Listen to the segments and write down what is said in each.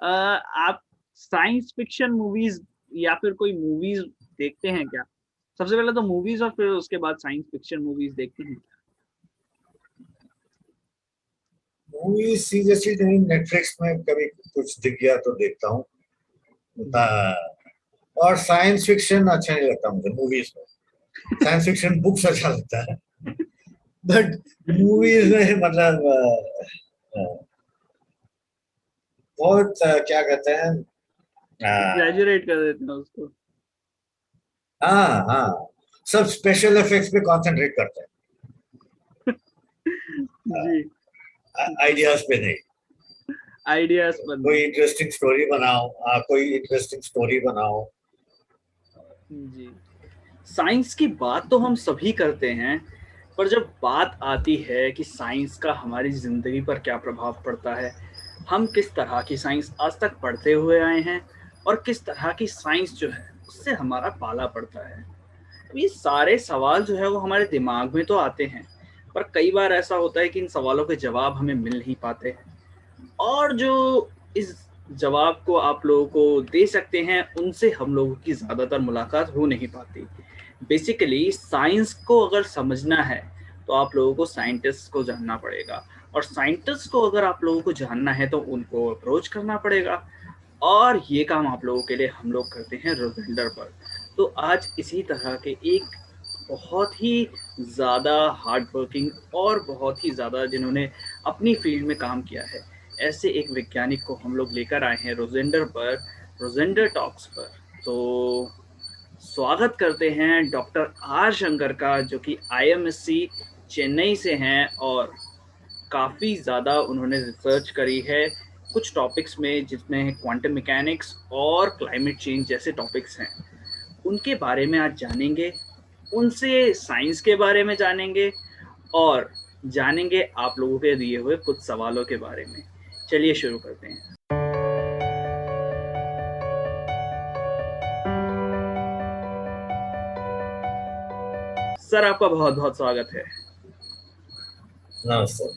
आप science fiction movies या फिर कोई मूवीज़ देखते हैं क्या? सबसे पहले तो मूवीज़ और फिर उसके बाद साइंस फिक्शन मूवीज़ देखते हैं? मूवी सीरियसली नहीं, नेटफ्लिक्स में कभी कुछ दिख गया तो देखता हूँ। जी। और साइंस फिक्शन अच्छा नहीं लगता मुझे मूवीज में। साइंस फिक्शन बुक्स अच्छा लगता है, बट मूवीज जी, में मतलब बहुत क्या कहते हैं। अ, एग्ज़ैजरेट कर देते हैं उसको। हाँ हाँ, सब स्पेशल इफेक्ट्स पे कंसंट्रेट करते जी, हैं, आइडियाज पे नहीं। आइडियाज़ पर कोई नहीं। इंटरेस्टिंग स्टोरी बनाओ, कोई इंटरेस्टिंग स्टोरी बनाओ। जी। साइंस की बात तो हम सभी करते हैं, पर जब बात आती है कि साइंस का हमारी ज़िंदगी पर क्या प्रभाव पड़ता है, हम किस तरह की साइंस आज तक पढ़ते हुए आए हैं और किस तरह की साइंस जो है, उससे हमारा पाला पड़ता है। अब ये सारे सवाल जो है वो हमारे दिमाग में तो आते हैं, पर कई बार ऐसा होता है कि इन सवालों के जवाब हमें मिल नहीं पाते हैं। और जो इस जवाब को आप लोगों को दे सकते हैं, उनसे हम लोगों की ज़्यादातर मुलाकात हो नहीं पाती। बेसिकली साइंस को अगर समझना है, तो आप लोगों को साइंटिस्ट को जानना पड़ेगा और साइंटिस्ट को अगर आप लोगों को जानना है, तो उनको अप्रोच करना पड़ेगा और ये काम आप लोगों के लिए हम लोग करते हैं रोज़ेंडर पर। तो आज इसी तरह के एक बहुत ही ज़्यादा हार्ड वर्किंग और बहुत ही ज़्यादा जिन्होंने अपनी फ़ील्ड में काम किया है, ऐसे एक वैज्ञानिक को हम लोग लेकर आए हैं रोज़ेंडर पर, रोज़ेंडर टॉक्स पर। तो स्वागत करते हैं डॉक्टर आर शंकर का, जो कि आईएमएससी चेन्नई से हैं और काफ़ी ज़्यादा उन्होंने रिसर्च करी है कुछ टॉपिक्स में, जिसमें क्वांटम मैकेनिक्स और क्लाइमेट चेंज जैसे टॉपिक्स हैं। उनके बारे में आज जानेंगे, उनसे साइंस के बारे में जानेंगे और जानेंगे आप लोगों के दिए हुए कुछ सवालों के बारे में। चलिए शुरू करते हैं। सर, आपका बहुत-बहुत स्वागत है। नमस्ते,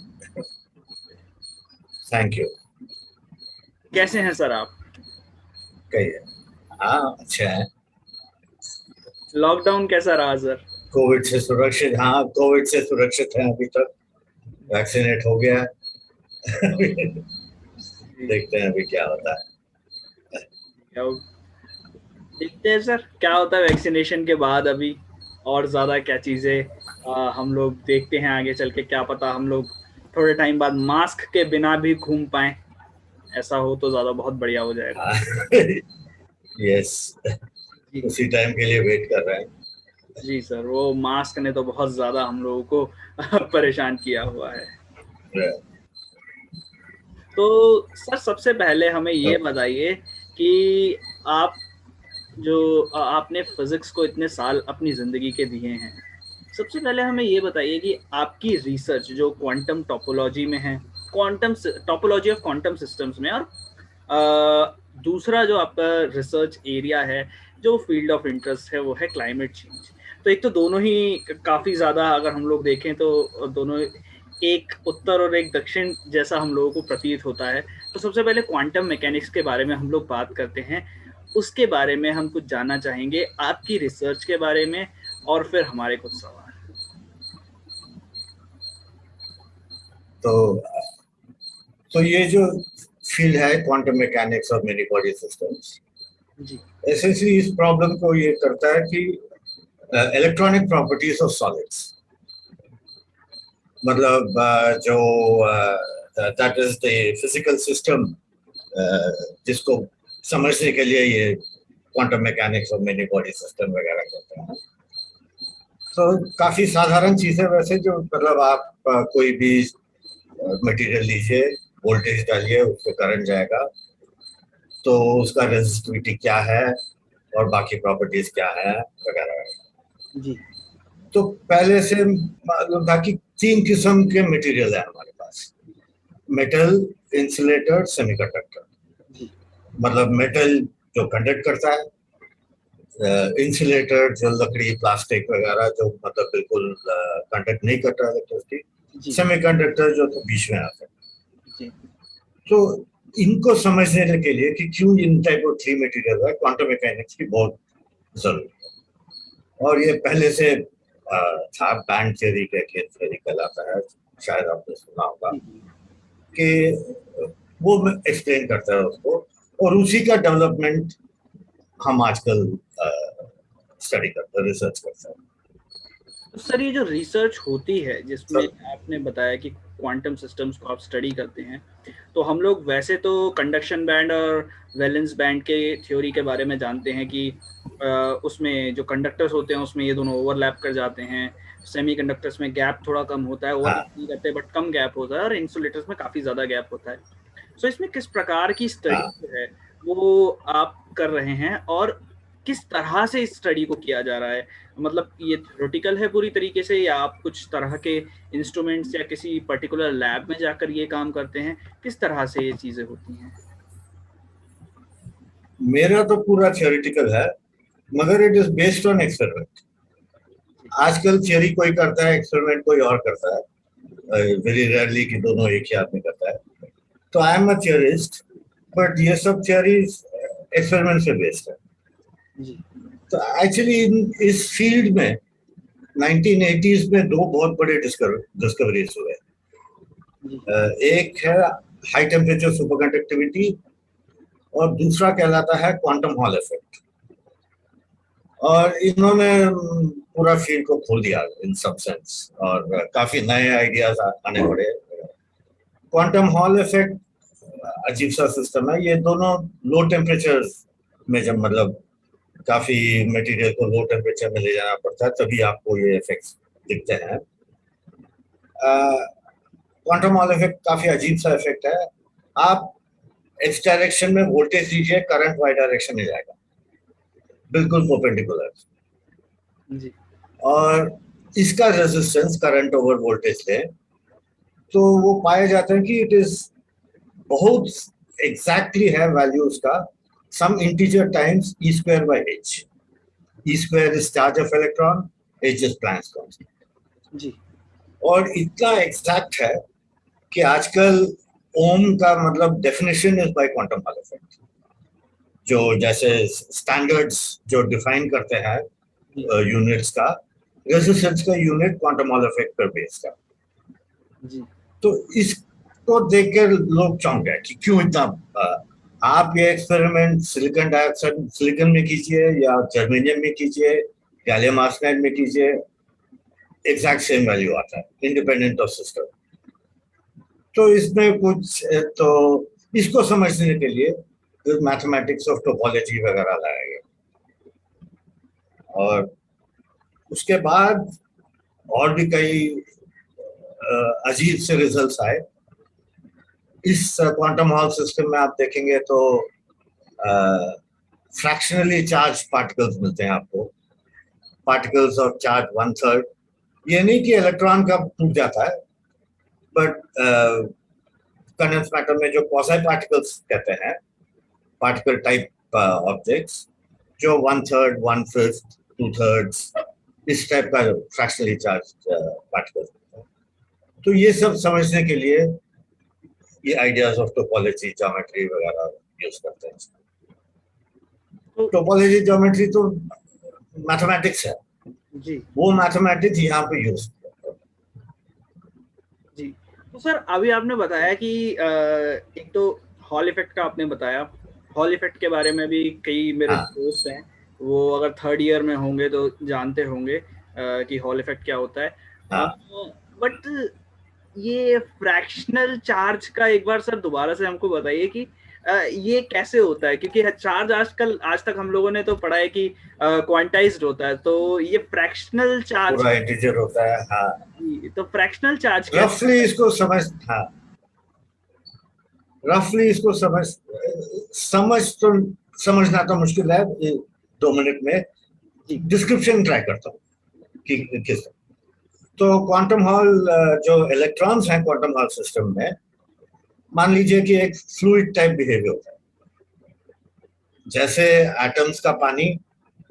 थैंक यू। कैसे हैं सर आप? कहिए। हाँ, अच्छा है। लॉकडाउन कैसा रहा सर? कोविड से सुरक्षित, हाँ कोविड से सुरक्षित है अभी तक। वैक्सीनेट हो गया है। जी, देखते हैं अभी क्या होता है। क्या देखते हैं सर, क्या होता है वैक्सीनेशन के बाद अभी और ज़्यादा क्या चीज़ें हम लोग देखते हैं आगे चल के, क्या पता हम लोग थोड़े टाइम बाद मास्क के बिना भी घूम पाएँ। ऐसा हो तो ज़्यादा बहुत बढ़िया हो जाएगा। यस, जी, उसी टाइम के लिए वेट कर रहे हैं। जी सर, वो मास्क ने तो बहुत ज़्यादा हम लोगों को परेशान किया हुआ है। तो सर, सबसे पहले हमें ये तो बताइए कि आप जो आपने फिज़िक्स को इतने साल अपनी ज़िंदगी के दिए हैं। सबसे पहले हमें ये बताइए कि आपकी रिसर्च जो क्वांटम टोपोलॉजी में है, quantum topology of quantum systems में, और दूसरा जो आपका रिसर्च एरिया है, जो फील्ड ऑफ इंटरेस्ट है, वो है क्लाइमेट चेंज। तो एक तो दोनों ही काफ़ी ज़्यादा, अगर हम लोग देखें तो दोनों एक उत्तर और एक दक्षिण जैसा हम लोगों को प्रतीत होता है। तो सबसे पहले क्वांटम मैकेनिक्स के बारे में हम लोग बात करते हैं। उसके बारे में हम कुछ जानना चाहेंगे, आपकी रिसर्च के बारे में और फिर हमारे कुछ सवाल। तो तो ये जो फील्ड है क्वांटम मैकेनिक्स और मेनी बॉडी सिस्टम्स, जी, एसेंशियली इस प्रॉब्लम को ये करता है कि इलेक्ट्रॉनिक प्रॉपर्टीज ऑफ सॉलिड्स, मतलब जो that is the physical system जिसको समझने के लिए ये क्वांटम मैकेनिक्स और मेनी बॉडी सिस्टम वगैरह करते हैं। तो काफी साधारण चीज है वैसे, जो मतलब आप कोई भी मटेरियल लीजिए, वोल्टेज डालिए, उससे करंट जाएगा, तो उसका रेजिस्टिविटी क्या है और बाकी प्रॉपर्टीज क्या है वगैरह। जी, तो पहले से मालूम था कि तीन किस्म के मटेरियल है हमारे पास: मेटल, इंसुलेटर, सेमीकंडक्टर। जी, मतलब मेटल जो कंडक्ट करता है, इंसुलेटर जो लकड़ी प्लास्टिक वगैरह जो मतलब बिल्कुल कंडक्ट नहीं करता इलेक्ट्रिसिटी, जी, सेमीकंडक्टर जो तो बीच में आता है। जी, तो इनको समझने के लिए कि क्यों इन टाइप ऑफ थ्री मटेरियल है, क्वांटम मैकेनिक्स की बहुत जरूरी है। और ये पहले से था, बैंड थ्योरी का थ्योरी कहलाता है, शायद आपने सुना होगा, कि वो एक्सप्लेन करता है उसको, और उसी का डेवलपमेंट हम आजकल स्टडी करते हैं, रिसर्च करते हैं। तो सर ये जो रिसर्च होती है जिसमें सर, आपने बताया कि क्वांटम सिस्टम्स को आप स्टडी करते हैं, तो हम लोग वैसे तो कंडक्शन बैंड और वैलेंस बैंड के थ्योरी के बारे में जानते हैं कि उसमें जो कंडक्टर्स होते हैं उसमें ये दोनों ओवरलैप कर जाते हैं, सेमीकंडक्टर्स में गैप थोड़ा कम होता है, हाँ ओवरलैप नहीं करते बट कम गैप होता है, और इंसुलेटर्स में काफ़ी ज़्यादा गैप होता है। सो इसमें किस प्रकार की स्टडी हाँ, जो है वो आप कर रहे हैं, और किस तरह से इस स्टडी को किया जा रहा है? मतलब ये थ्योरेटिकल है पूरी तरीके से, या आप कुछ तरह के इंस्ट्रूमेंट्स या किसी पर्टिकुलर लैब में जाकर ये काम करते हैं? किस तरह से ये चीजें होती हैं? मेरा तो पूरा थियोरिटिकल है, मगर it is based on experiment. आजकल थियोरी कोई करता है, एक्सपेरिमेंट कोई और करता है, वेरी रेयरली कि दोनों एक ही आदमी करता है। तो I am a theorist, but ये सब थियोरीज एक्सपेरिमेंट से बेस्ड है। जी तो एक्चुअली इस फील्ड में 1980s में दो बहुत बड़े डिस्कवरीज हुए। जी एक है हाई टेम्परेचर सुपर कंडक्टिविटी, और दूसरा कहलाता है क्वांटम हॉल इफेक्ट। और इन्होंने पूरा फील्ड को खोल दिया इन सब सेंस, और काफी नए आइडियाज आने पड़े। क्वांटम हॉल इफेक्ट अजीब सा सिस्टम है। ये दोनों लो टेम्परेचर में, जब मतलब काफी मटेरियल को लो टेम्परेचर में ले जाना पड़ता है, तभी आपको ये इफेक्ट्स दिखते हैं। क्वांटम हॉल इफेक्ट काफी अजीब सा इफेक्ट है। आप एक्स डायरेक्शन में वोल्टेज दीजिए, करंट वाई डायरेक्शन में जाएगा, बिल्कुल परपेंडिकुलर। जी और इसका रेजिस्टेंस करंट ओवर वोल्टेज ले, तो वो पाया जाता है कि इट इज बहुत एग्जैक्टली है वैल्यू उसका, some integer times e square by h. E square is charge of electron, h is Planck's constant. जी और इतना एग्जैक्ट है कि आजकल ओम का मतलब definition is by quantum Hall effect. जो जैसे स्टैंडर्ड्स जो डिफाइन करते हैं जी यूनिट्स का, रेजिस्टेंस का यूनिट क्वांटम हॉल इफेक्ट पर बेस्ड का। जी तो इसको देखकर लोग चौंक गए कि क्यों इतना। आप ये एक्सपेरिमेंट सिलिकॉन डाइऑक्साइड सिलिकॉन में कीजिए या जर्मेनियम में कीजिए, गैलियम आर्सेनाइड में कीजिए, एग्जैक्ट सेम वैल्यू आता है इंडिपेंडेंट ऑफ सिस्टम। तो इसमें कुछ तो इसको समझने के लिए मैथमेटिक्स ऑफ टोपोलॉजी वगैरह लाया गया। और उसके बाद और भी कई अजीब से रिजल्ट्स आए। इस क्वांटम हॉल सिस्टम में आप देखेंगे तो फ्रैक्शनली चार्ज पार्टिकल्स मिलते हैं आपको, particles of charge one third. ये नहीं कि इलेक्ट्रॉन का टूट जाता है, बट कंडेंस मैटर में जो क्वासी पार्टिकल्स कहते हैं, पार्टिकल टाइप ऑब्जेक्ट्स, जो one third, one fifth, two thirds, इस टाइप का फ्रैक्शनली चार्ज पार्टिकल्स। तो ये सब समझने के लिए ये आइडियाज ऑफ टोपोलॉजी, ज्योमेट्री वगैरह यूज करते हैं। तो टोपोलॉजी ज्योमेट्री तो मैथमेटिक्स है, जी वो मैथमेटिक्स यहाँ पे यूज। जी तो सर अभी आपने बताया कि एक तो हॉल इफेक्ट का आपने बताया। हॉल इफेक्ट के बारे में भी कई मेरे हाँ दोस्त हैं, वो अगर थर्ड ईयर में होंगे तो जानते होंगे कि हॉल इफेक्ट क्या होता है। हाँ। बट ये फ्रैक्शनल चार्ज का एक बार सर दोबारा से हमको बताइए कि ये कैसे होता है, क्योंकि चार्ज आज तक हम लोगों ने तो पढ़ा है कि क्वांटाइज्ड होता है, तो ये फ्रैक्शनल चार्ज, पूरा इंटीजर होता है, हाँ। तो फ्रैक्शनल चार्ज कैसे रफली होता है? इसको समझ, हाँ, रफली इसको समझ तो समझना तो मुश्किल है। 2 मिनट में जी डिस्क्रिप्शन ट्राई करता हूँ कि किस। तो क्वांटम हॉल, जो इलेक्ट्रॉन्स हैं क्वांटम हॉल सिस्टम में, मान लीजिए कि एक फ्लूइड टाइप बिहेवियर होता है, जैसे एटम्स का पानी,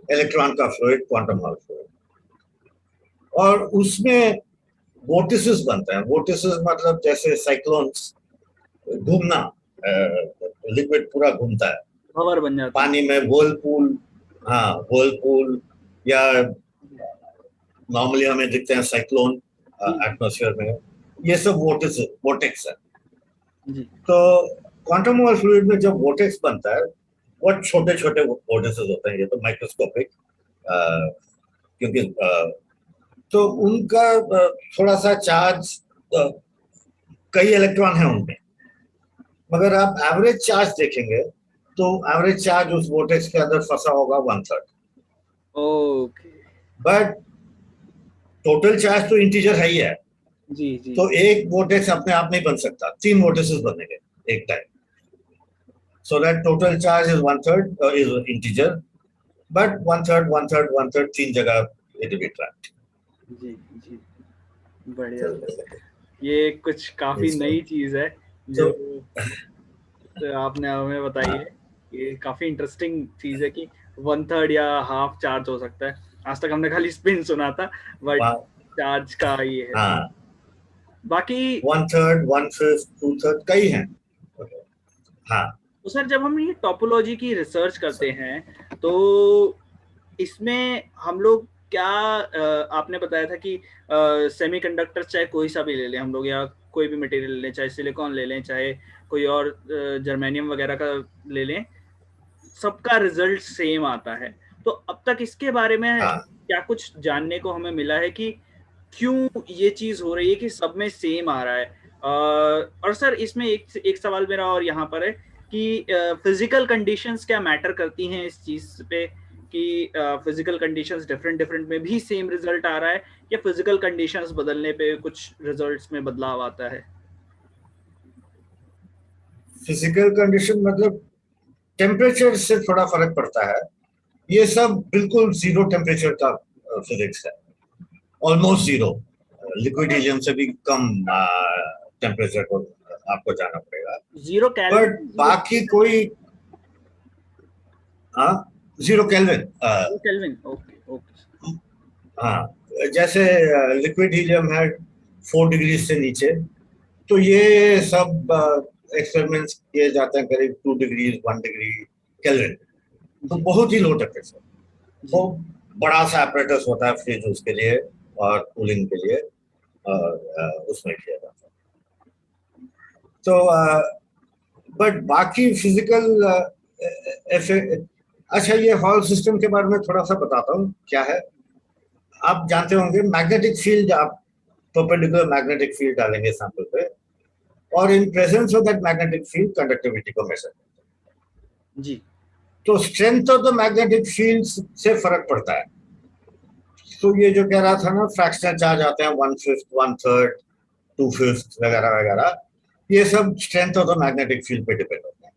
इलेक्ट्रॉन का फ्लूइड, क्वांटम हॉल फ्लूइड। और उसमें वोर्टिसेस बनते हैं। वोर्टिसेस मतलब जैसे साइक्लोन्स, घूमना, लिक्विड पूरा घूमता है, भंवर बन जाता है। पानी में व्हर्लपूल, हाँ व्हर्लपूल, या नॉर्मली हमें दिखते हैं साइक्लोन जी एटमॉस्फेयर में, ये सब वोटेक्स है। जी तो क्वांटम मोल फ्लूइड में जब वोटेक्स बनता है, बहुत छोटे छोटे वोटेक्सेस होते हैं, ये तो माइक्रोस्कोपिक, क्योंकि तो उनका थोड़ा सा चार्ज, कई इलेक्ट्रॉन है उनमें, मगर आप एवरेज चार्ज देखेंगे तो एवरेज चार्ज उस वोटेक्स के अंदर फंसा होगा 1/3, ओके। बट टोटल चार्ज तो इंटीजर है ही है। जी जी तो एक वोटेक्स अपने आप नहीं बन सकता, 3 वोटेक्सेस बनेंगे एक time, so that total charge is 1/3 is integer, but 1/3 1/3 1/3 तीन जगह it will be trapped. जी जी बढ़िया सर, ये कुछ काफी Yes, sir. नई चीज है जो तो आपने हमें बताई है। ये काफी इंटरेस्टिंग चीज है कि 1/3 या हाफ चार्ज हो सकता है। आज तक हमने खाली स्पिन सुना था, बट वहाँ, चार्ज का ये है। हाँ, बाकी 1/3 1/5 2/3 कई हैं। हाँ, तो सर, जब हम ये टोपोलॉजी की रिसर्च करते हैं तो इसमें हम लोग क्या आपने बताया था कि सेमीकंडक्टर चाहे कोई सा भी ले लें हम लोग, या कोई भी मटेरियल ले लें, चाहे सिलिकॉन ले लें, चाहे कोई और जर्मेनियम वगैरह का ले लें, सबका रिजल्ट सेम आता है। तो अब तक इसके बारे में हाँ, क्या कुछ जानने को हमें मिला है कि क्यों ये चीज हो रही है कि सब में सेम आ रहा है? और सर, इसमें एक सवाल मेरा और यहाँ पर है कि फिजिकल कंडीशंस क्या मैटर करती हैं इस चीज पे, कि फिजिकल कंडीशंस डिफरेंट डिफरेंट में भी सेम रिजल्ट आ रहा है, या फिजिकल कंडीशंस बदलने पे कुछ रिजल्ट्स में बदलाव आता है? फिजिकल कंडीशन मतलब टेम्परेचर से थोड़ा फर्क पड़ता है। ये सब बिल्कुल जीरो टेम्परेचर का फिजिक्स है, ऑलमोस्ट जीरो। लिक्विड हीलियम से भी कम टेम्परेचर को आपको जाना पड़ेगा, जीरो बट केल्विन? बाकी कोई, हाँ, 0 केल्विन, केल्विन, ओके ओके। हाँ, जैसे लिक्विड हीलियम है 4 डिग्री से नीचे, तो ये सब एक्सपेरिमेंट्स किए जाते हैं करीब 2 डिग्री 1 डिग्री केल्विन, तो जी बहुत ही लो टेम्परेचर। जी वो बड़ा सा apparatus होता है फ्रिज उसके लिए और कूलिंग के लिए, और उसमें किया जाता है। तो बट बाकी फिजिकल अच्छा, ये हॉल सिस्टम के बारे में थोड़ा सा बताता हूँ क्या है। आप जानते होंगे मैग्नेटिक फील्ड, आप परपेंडिकुलर मैग्नेटिक फील्ड डालेंगे सैंपल पे, और in presence of that magnetic field conductivity को मेजर करते हैं। जी तो strength of the magnetic field से फर्क पड़ता है। तो ये जो कह रहा था ना, फ्रैक्शनल चार्ज आते हैं 1/5 1/3 2/5 वगैरह वगैरह, ये सब strength of the magnetic field पे डिपेंड होता है।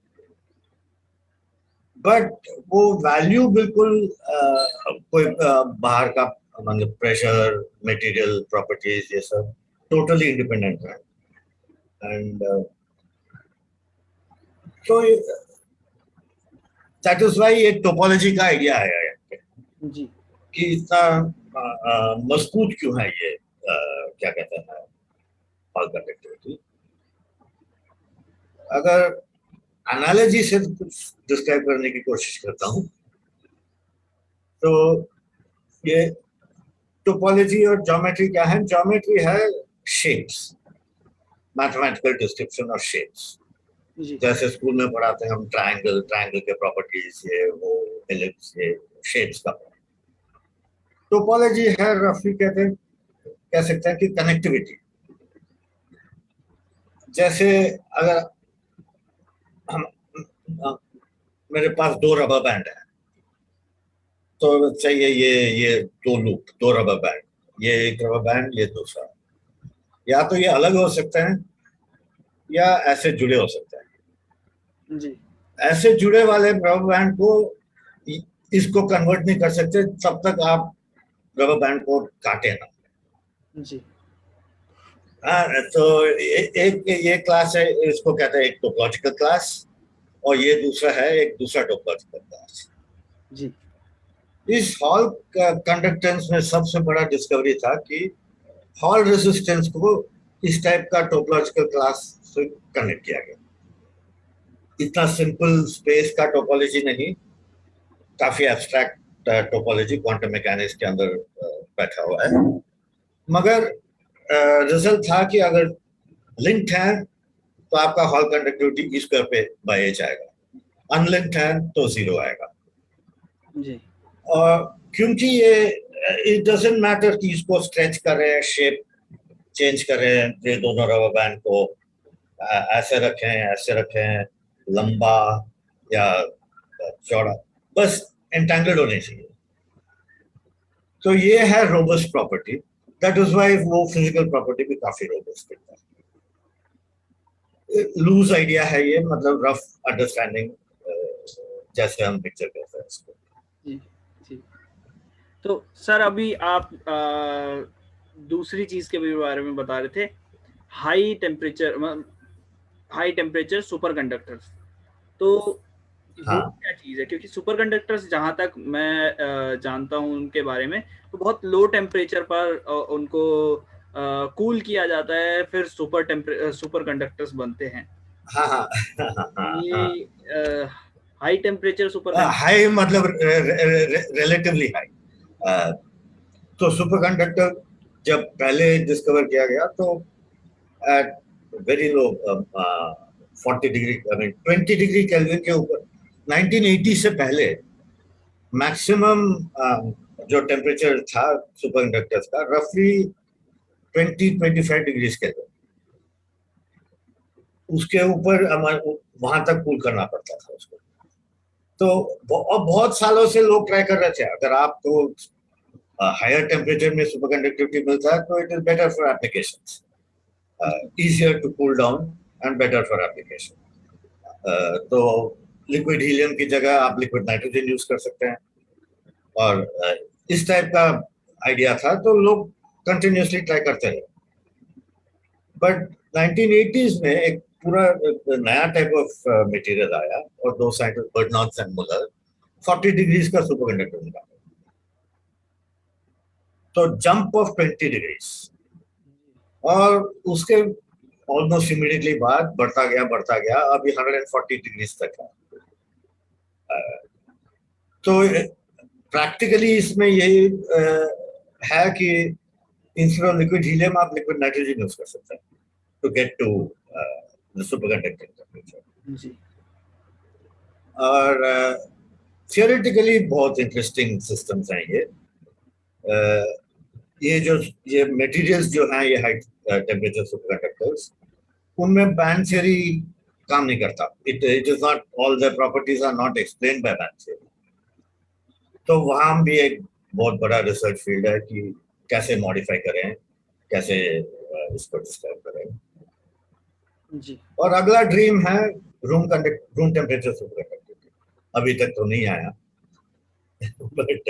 बट वो वैल्यू बिल्कुल कोई बाहर का, मतलब प्रेशर, मटेरियल प्रॉपर्टीज, ये सब टोटली इंडिपेंडेंट है। एंड तो दैट इज वाई एक टोपोलॉजी का आइडिया आया है जी कि इतना मजबूत क्यों है ये, क्या कहते हैं, हॉल कंडक्टिविटी। अगर एनालॉजी से कुछ डिस्क्राइब करने की कोशिश करता हूँ, तो ये टोपोलॉजी और ज्योमेट्री क्या है? ज्योमेट्री है shapes, mathematical description of shapes. जी जैसे स्कूल में पढ़ाते हैं हम ट्रायंगल, ट्रायंगल के प्रॉपर्टीज, ये वो, एलिप्स, ये शेप्स का। टोपोलॉजी है रफली कहते हैं, कह सकते हैं कि कनेक्टिविटी। जैसे अगर हम, मेरे पास 2 रबर बैंड है, तो चाहिए ये 2 लूप, 2 रबर बैंड, ये एक रबर बैंड, ये दूसरा, या तो ये अलग हो सकते हैं या ऐसे जुड़े हो सकते हैं। जी ऐसे जुड़े वाले रबर बैंड को, इसको कन्वर्ट नहीं कर सकते तब तक आप रबर बैंड को काटे ना। जी हाँ, तो एक ये क्लास है, इसको कहते हैं एक टोपोलॉजिकल क्लास, और ये दूसरा है एक दूसरा टोपोलॉजिकल क्लास। जी इस हॉल कंडक्टेंस में सबसे बड़ा डिस्कवरी था कि हॉल रेजिस्टेंस को इस टाइप का टोपोलॉजिकल क्लास से कनेक्ट किया गया। इतना सिंपल स्पेस का टोपोलॉजी नहीं, काफी एब्स्ट्रैक्ट टोपोलॉजी क्वांटम मैकेनिक्स के अंदर बैठा हुआ है। मगर रिजल्ट था कि अगर लिंक्ड है तो आपका हॉल कंडक्टिविटी ई स्क्वायर पे बाय एच आएगा, अनलिंक्ड है तो जीरो आएगा। जी और क्योंकि ये इट डजंट मैटर कि इसको स्ट्रेच कर रहे हैं, शेप चेंज कर रहे हैं, ये दोनों रबर बैंड को ऐसे रखें, लंबा या चौड़ा, बस एंटेंगल्ड होने चाहिए। तो ये है robust property, that is why वो फिजिकल प्रॉपर्टी भी काफी रोबस्ट है। लूज आइडिया है ये, मतलब रफ अंडरस्टैंडिंग जैसे हम पिक्चर करते हैं इसको। जी जी। तो सर अभी आप दूसरी चीज के भी बारे में बता रहे थे, हाई टेम्परेचर सुपर कंडक्टर्स। तो वो हाँ क्या चीज़ है? क्योंकि सुपर कंडक्टर्स जहाँ तक मैं जानता हूँ उनके बारे में, तो बहुत लो टेम्परेचर पर उनको कूल किया जाता है, फिर सुपर कंडक्टर्स बनते हैं। हाँ हाँ हाँ हाँ। ये हाई टेम्परेचर सुपर हाई मतलब रिलेटिवली हाई। तो सुपर कंडक्टर जब पहले डिस्कवर किया गया तो at very low 40 degree, I mean 20 degree Kelvin के ऊपर 1980 से पहले मैक्सिमम जो टेम्परेचर था सुपर कंडक्टर्स का रफली 20-25 डिग्री केल्विन, उसके ऊपर वहां तक कूल करना पड़ता था उसको। तो अब बहुत सालों से लोग ट्राई कर रहे थे, अगर आपको हायर टेम्परेचर में सुपर कंडक्टिविटी मिलता है तो it is better for applications, easier to cool down and better for application. तो लिक्विड हीलियम की जगह आप लिक्विड नाइट्रोजन यूज कर सकते हैं, और इस टाइप का आइडिया था तो लोग कंटिन्यूसली ट्राई करते रहे। बट 1980s में एक पूरा नया टाइप ऑफ मटेरियल आया और दो साइंटिस्ट बर्नॉट्स एंड मुलर 40 डिग्रीज का सुपर कंडक्टर निकाला, तो जंप ऑफ 20 डिग्रीज, और उसके ऑलमोस्ट इमीडिएटली बाद बढ़ता गया अभी 140 डिग्रीज तक है। तो प्रैक्टिकली इसमें यही है कि इंस्टेड ऑफ लिक्विड हीलियम आप लिक्विड नाइट्रोजन यूज कर सकते हैं to get to the super conducting temperature. जी और थियोरेटिकली बहुत इंटरेस्टिंग सिस्टम्स हैं ये। ये मटेरियल्स जो हैं, ये हाई टेम्परेचर सुपर कंडक्टर्स, उनमें बैंड थ्योरी काम नहीं करता। It is not, all the properties are not explained by band theory. तो वहां भी एक बहुत बड़ा रिसर्च फील्ड है कि कैसे मॉडिफाई करें, कैसे इसको डिस्क्राइब करें। जी। और अगला ड्रीम है रूम टेम्परेचर सुपर कंडक्टिविटी, अभी तक तो नहीं आया बट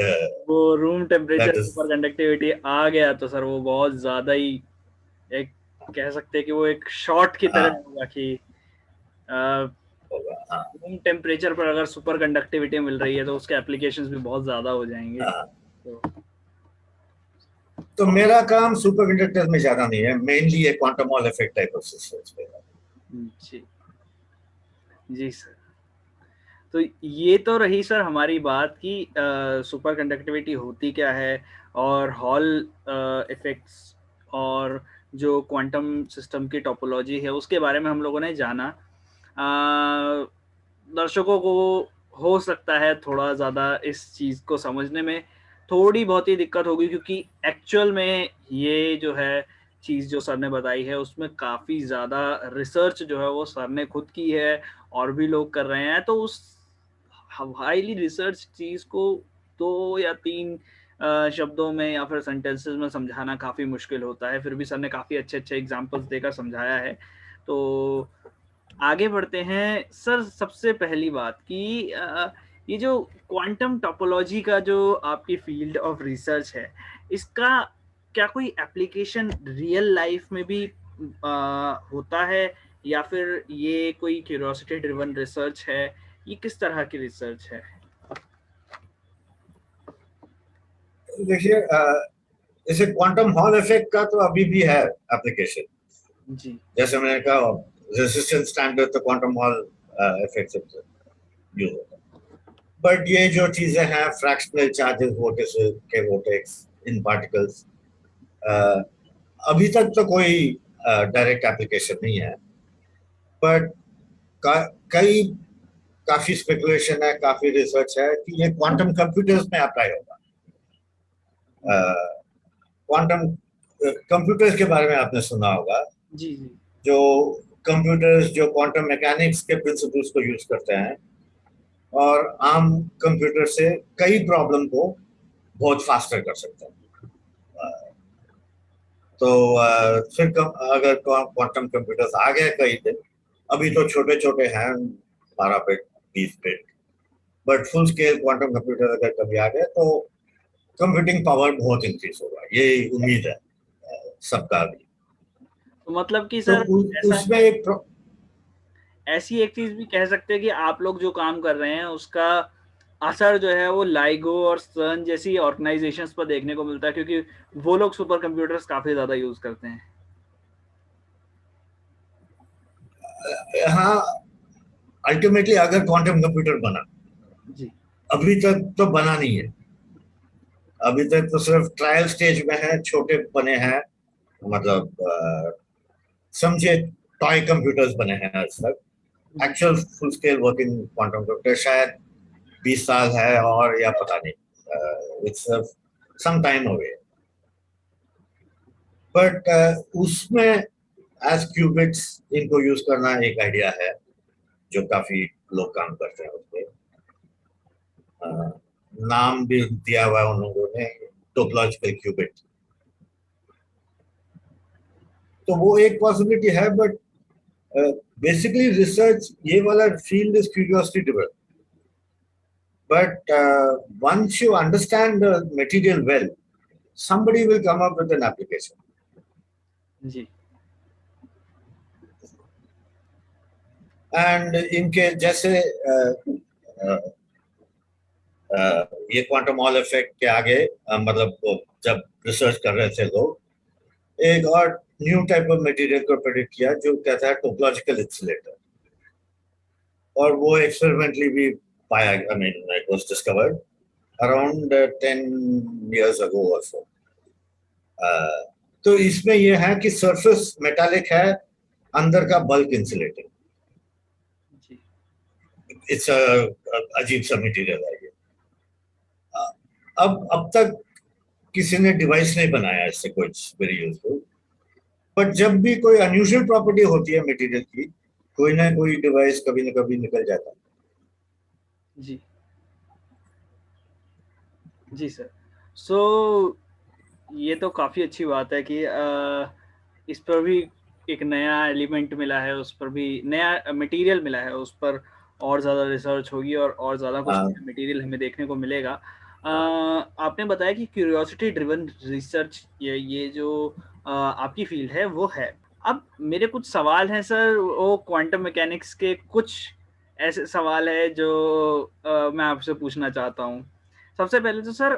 वो room temperature that is super conductivity आ गया तो सर वो बहुत ज्यादा ही, एक कह सकते हैं कि वो एक शॉट की तरह होगा कि रूम टेम्परेचर पर अगर सुपर कंडक्टिविटी मिल रही है तो उसके एप्लीकेशंस भी बहुत ज्यादा हो जाएंगे। तो मेरा काम सुपर कंडक्टर में ज्यादा नहीं है, मेनली ये quantum Hall effect type of systems पे है। जी जी सर। तो ये तो रही सर हमारी बात की सुपर कंडक्टिविटी होती क्या है, और हॉल इफेक्ट्स, और जो क्वांटम सिस्टम की टोपोलॉजी है उसके बारे में हम लोगों ने जाना। दर्शकों को हो सकता है थोड़ा ज़्यादा इस चीज़ को समझने में थोड़ी बहुत ही दिक्कत होगी, क्योंकि एक्चुअल में ये जो है चीज़ जो सर ने बताई है उसमें काफ़ी ज़्यादा रिसर्च जो है वो सर ने खुद की है और भी लोग कर रहे हैं। तो उस हाईली रिसर्च चीज़ को 2 या 3 शब्दों में या फिर सेंटेंसेस में समझाना काफ़ी मुश्किल होता है। फिर भी सर ने काफ़ी अच्छे-अच्छे एग्ज़ाम्पल्स देकर समझाया है। तो आगे बढ़ते हैं सर। सबसे पहली बात कि ये जो क्वांटम टोपोलॉजी का जो आपकी फील्ड ऑफ रिसर्च है, इसका क्या कोई एप्लीकेशन रियल लाइफ में भी होता है, या फिर ये कोई क्यूरियोसिटी ड्रिवन रिसर्च है? ये किस तरह की रिसर्च है? देखिए, जैसे क्वांटम हॉल इफेक्ट का तो अभी भी है एप्लीकेशन। जी जैसे मैंने कहा, रेजिस्टेंस स्टैंडर्ड तो क्वांटम हॉल इफेक्टिव यूज होता है। बट ये जो चीजें हैं फ्रैक्शनल चार्जेस वोटेक्स इन पार्टिकल्स, अभी तक तो कोई डायरेक्ट एप्लीकेशन नहीं है, बट कई काफी स्पेकुलेशन है, काफी रिसर्च है कि ये क्वांटम कंप्यूटर्स में अप्लाई होगा। क्वांटम कंप्यूटर्स के बारे में आपने सुना होगा, जी जी जो कंप्यूटर्स जो क्वांटम मैकेनिक्स के प्रिंसिपल्स को यूज करते हैं और आम कंप्यूटर से कई प्रॉब्लम को बहुत फास्टर कर सकते हैं। तो फिर अगर क्वांटम कंप्यूटर्स आ गए कई दिन, अभी तो छोटे छोटे हैं 12 bit 20 bit, but full scale quantum computer अगर कभी आ गए तो कंप्यूटिंग पावर बहुत इंक्रीज होगा, ये उम्मीद है सबका भी। तो मतलब कि तो सर ऐसा उसमें ऐसी एक चीज भी कह सकते हैं कि आप लोग जो काम कर रहे हैं उसका असर जो है वो लाइगो और सन जैसी ऑर्गेनाइजेशंस पर देखने को मिलता है, क्योंकि वो लोग सुपर कंप्यूटर्स काफी ज्यादा यूज करते हैं। हाँ, अल्टीमेटली अगर क्वांटम कंप्यूटर बना, जी अभी तक तो बना नहीं है, अभी तक तो सिर्फ ट्रायल स्टेज में है, छोटे बने हैं, मतलब समझे टॉय कंप्यूटर्स बने हैं आज तक। जी actual full scale working quantum computer शायद 20 साल है, और या पता नहीं, it's some time away. But उसमें एज क्यूबिट्स इनको यूज करना एक आइडिया है जो काफी लोग काम करते हैं उसपे। नाम भी दिया हुआ है उन लोगों ने, टोपोलॉजिकल क्यूबिट। तो वो एक पॉसिबिलिटी है, बट बेसिकली रिसर्च ये वाला field is curiosity driven, but once you understand the material well, somebody will come up with an application. जी And इनके जैसे ये क्वांटम हॉल इफेक्ट के आगे, मतलब जब रिसर्च कर रहे थे लोग, एक और न्यू टाइप ऑफ मटेरियल को प्रेडिक्ट किया जो कहता है टोपोलॉजिकल इंसुलेटर, और वो एक्सपेरिमेंटली भी पाया, I mean it was discovered around 10 years ago or so. तो इसमें यह है कि सरफेस मेटालिक है, अंदर का बल्क इंसुलेटिंग। जी इट्स अजीब सा मटेरियल है ये। अब तक किसी ने डिवाइस नहीं बनाया इससे कुछ वेरी यूजफुल, बट जब भी कोई अनयूजुअल प्रॉपर्टी होती है मटेरियल की, कोई ना कोई डिवाइस कभी ना कभी निकल जाता है। जी जी सर। सो ये तो काफ़ी अच्छी बात है कि इस पर भी एक नया एलिमेंट मिला है, उस पर भी नया मटेरियल मिला है, उस पर और ज़्यादा रिसर्च होगी और ज़्यादा कुछ हाँ, नया मटेरियल हमें देखने को मिलेगा। आपने बताया कि क्यूरियोसिटी ड्रिवन रिसर्च ये जो आपकी फील्ड है वो है। अब मेरे कुछ सवाल हैं सर, वो क्वांटम मैकेनिक्स के कुछ ऐसे सवाल हैं जो मैं आपसे पूछना चाहता हूँ। सबसे पहले तो sir,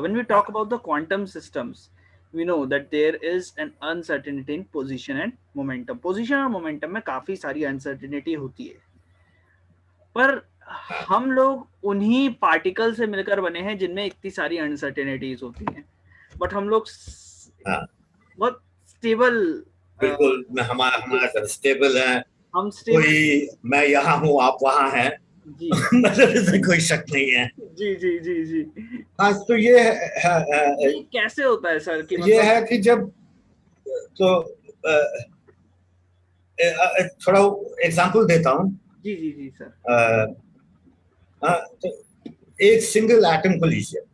when we talk about the quantum systems, we know that there is an uncertainty in position and momentum. Position और मोमेंटम में काफी सारी अनसर्टेनिटी होती है, पर हाँ, हम लोग उन्हीं पार्टिकल से मिलकर बने हैं जिनमें इतनी सारी अनसर्टेनिटीज होती हैं, बट हम लोग हाँ, बहुत स्टेबल, बिल्कुल। मैं हमारा हमारा स्टेबल है, हम स्टेबल। कोई मैं यहाँ हूँ आप वहां हैं, जी मतलब इसमें कोई शक नहीं है। जी जी जी जी। हाँ, तो ये कैसे होता है सर कि ये मतलब। है कि जब तो थोड़ा एग्जांपल देता हूँ। जी जी जी सर। तो एक सिंगल एटम को लीजिए, जी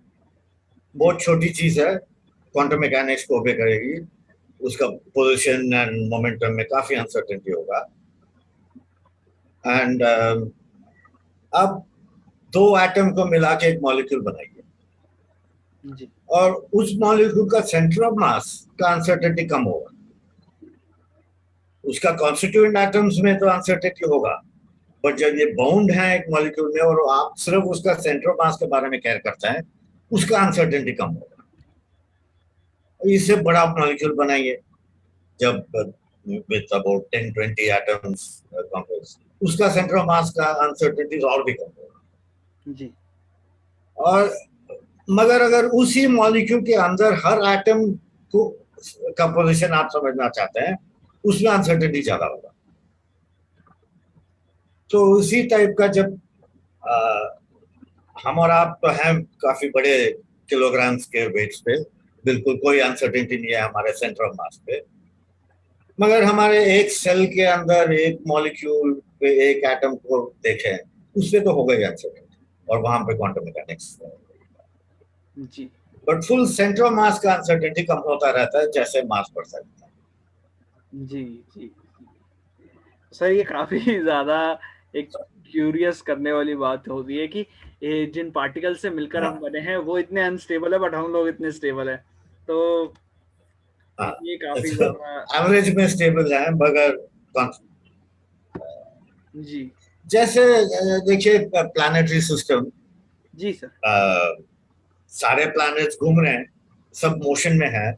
बहुत छोटी चीज है, क्वांटम मैकेनिक्स को ओबे करेगी, उसका पोजीशन एंड मोमेंटम में काफी अनसर्टेनिटी होगा। एंड अब दो एटम को मिला के एक मॉलिक्यूल बनाइए, जी और उस मॉलिक्यूल का सेंटर ऑफ मास का अनसर्टेनिटी कम होगा, उसका कॉन्स्टिट्यूएंट एटम्स में तो अनसर्टेनिटी होगा, बट जब ये बाउंड है एक मॉलिक्यूल में और आप सिर्फ उसका सेंटर ऑफ मास के बारे में केयर करते हैं, उसका अनसर्टेनिटी कम होगा। इससे बड़ा मॉलिक्यूल बनाइए, जब with about 10-20 atoms complex, उसका सेंटर ऑफ मास का अनसर्टेनिटी और भी कम होगा। जी और मगर अगर उसी मॉलिक्यूल के अंदर हर एटम को का पोजीशन आप समझना चाहते हैं, उसमें अनसर्टेनिटी ज्यादा होगा। तो उसी टाइप का जब हम और आप तो हैं काफी बड़े किलोग्राम्स के वेट्स पे, बिल्कुल कोई अनसर्टेनिटी नहीं है हमारे सेंटर ऑफ मास पे, मगर हमारे एक सेल के अंदर एक मॉलिक्यूल पे एक एटम को देखें, उससे तो होगा ही अनसर्टेनिटी, और वहां पे क्वांटम मैकेनिक्स। जी but full centre of mass का अनसर्टेनिटी कम होता रहता है जैसे मास बढ़ता रहता है। जी जी सर, ये काफ़ी ज़्यादा एक क्यूरियस करने वाली बात होती है कि ये जिन पार्टिकल से मिलकर हम हाँ बने हैं, वो इतने अनस्टेबल है, बट हम लोग इतने स्टेबल हैं। तो हाँ, ये काफ़ी तो ज़्यादा। एवरेज में स्टेबल है, मगर जी, जैसे देखिए प्लानिटरी सिस्टम, जी सर। सारे प्लैनेट्स घूम रहे हैं, सब मोशन में है,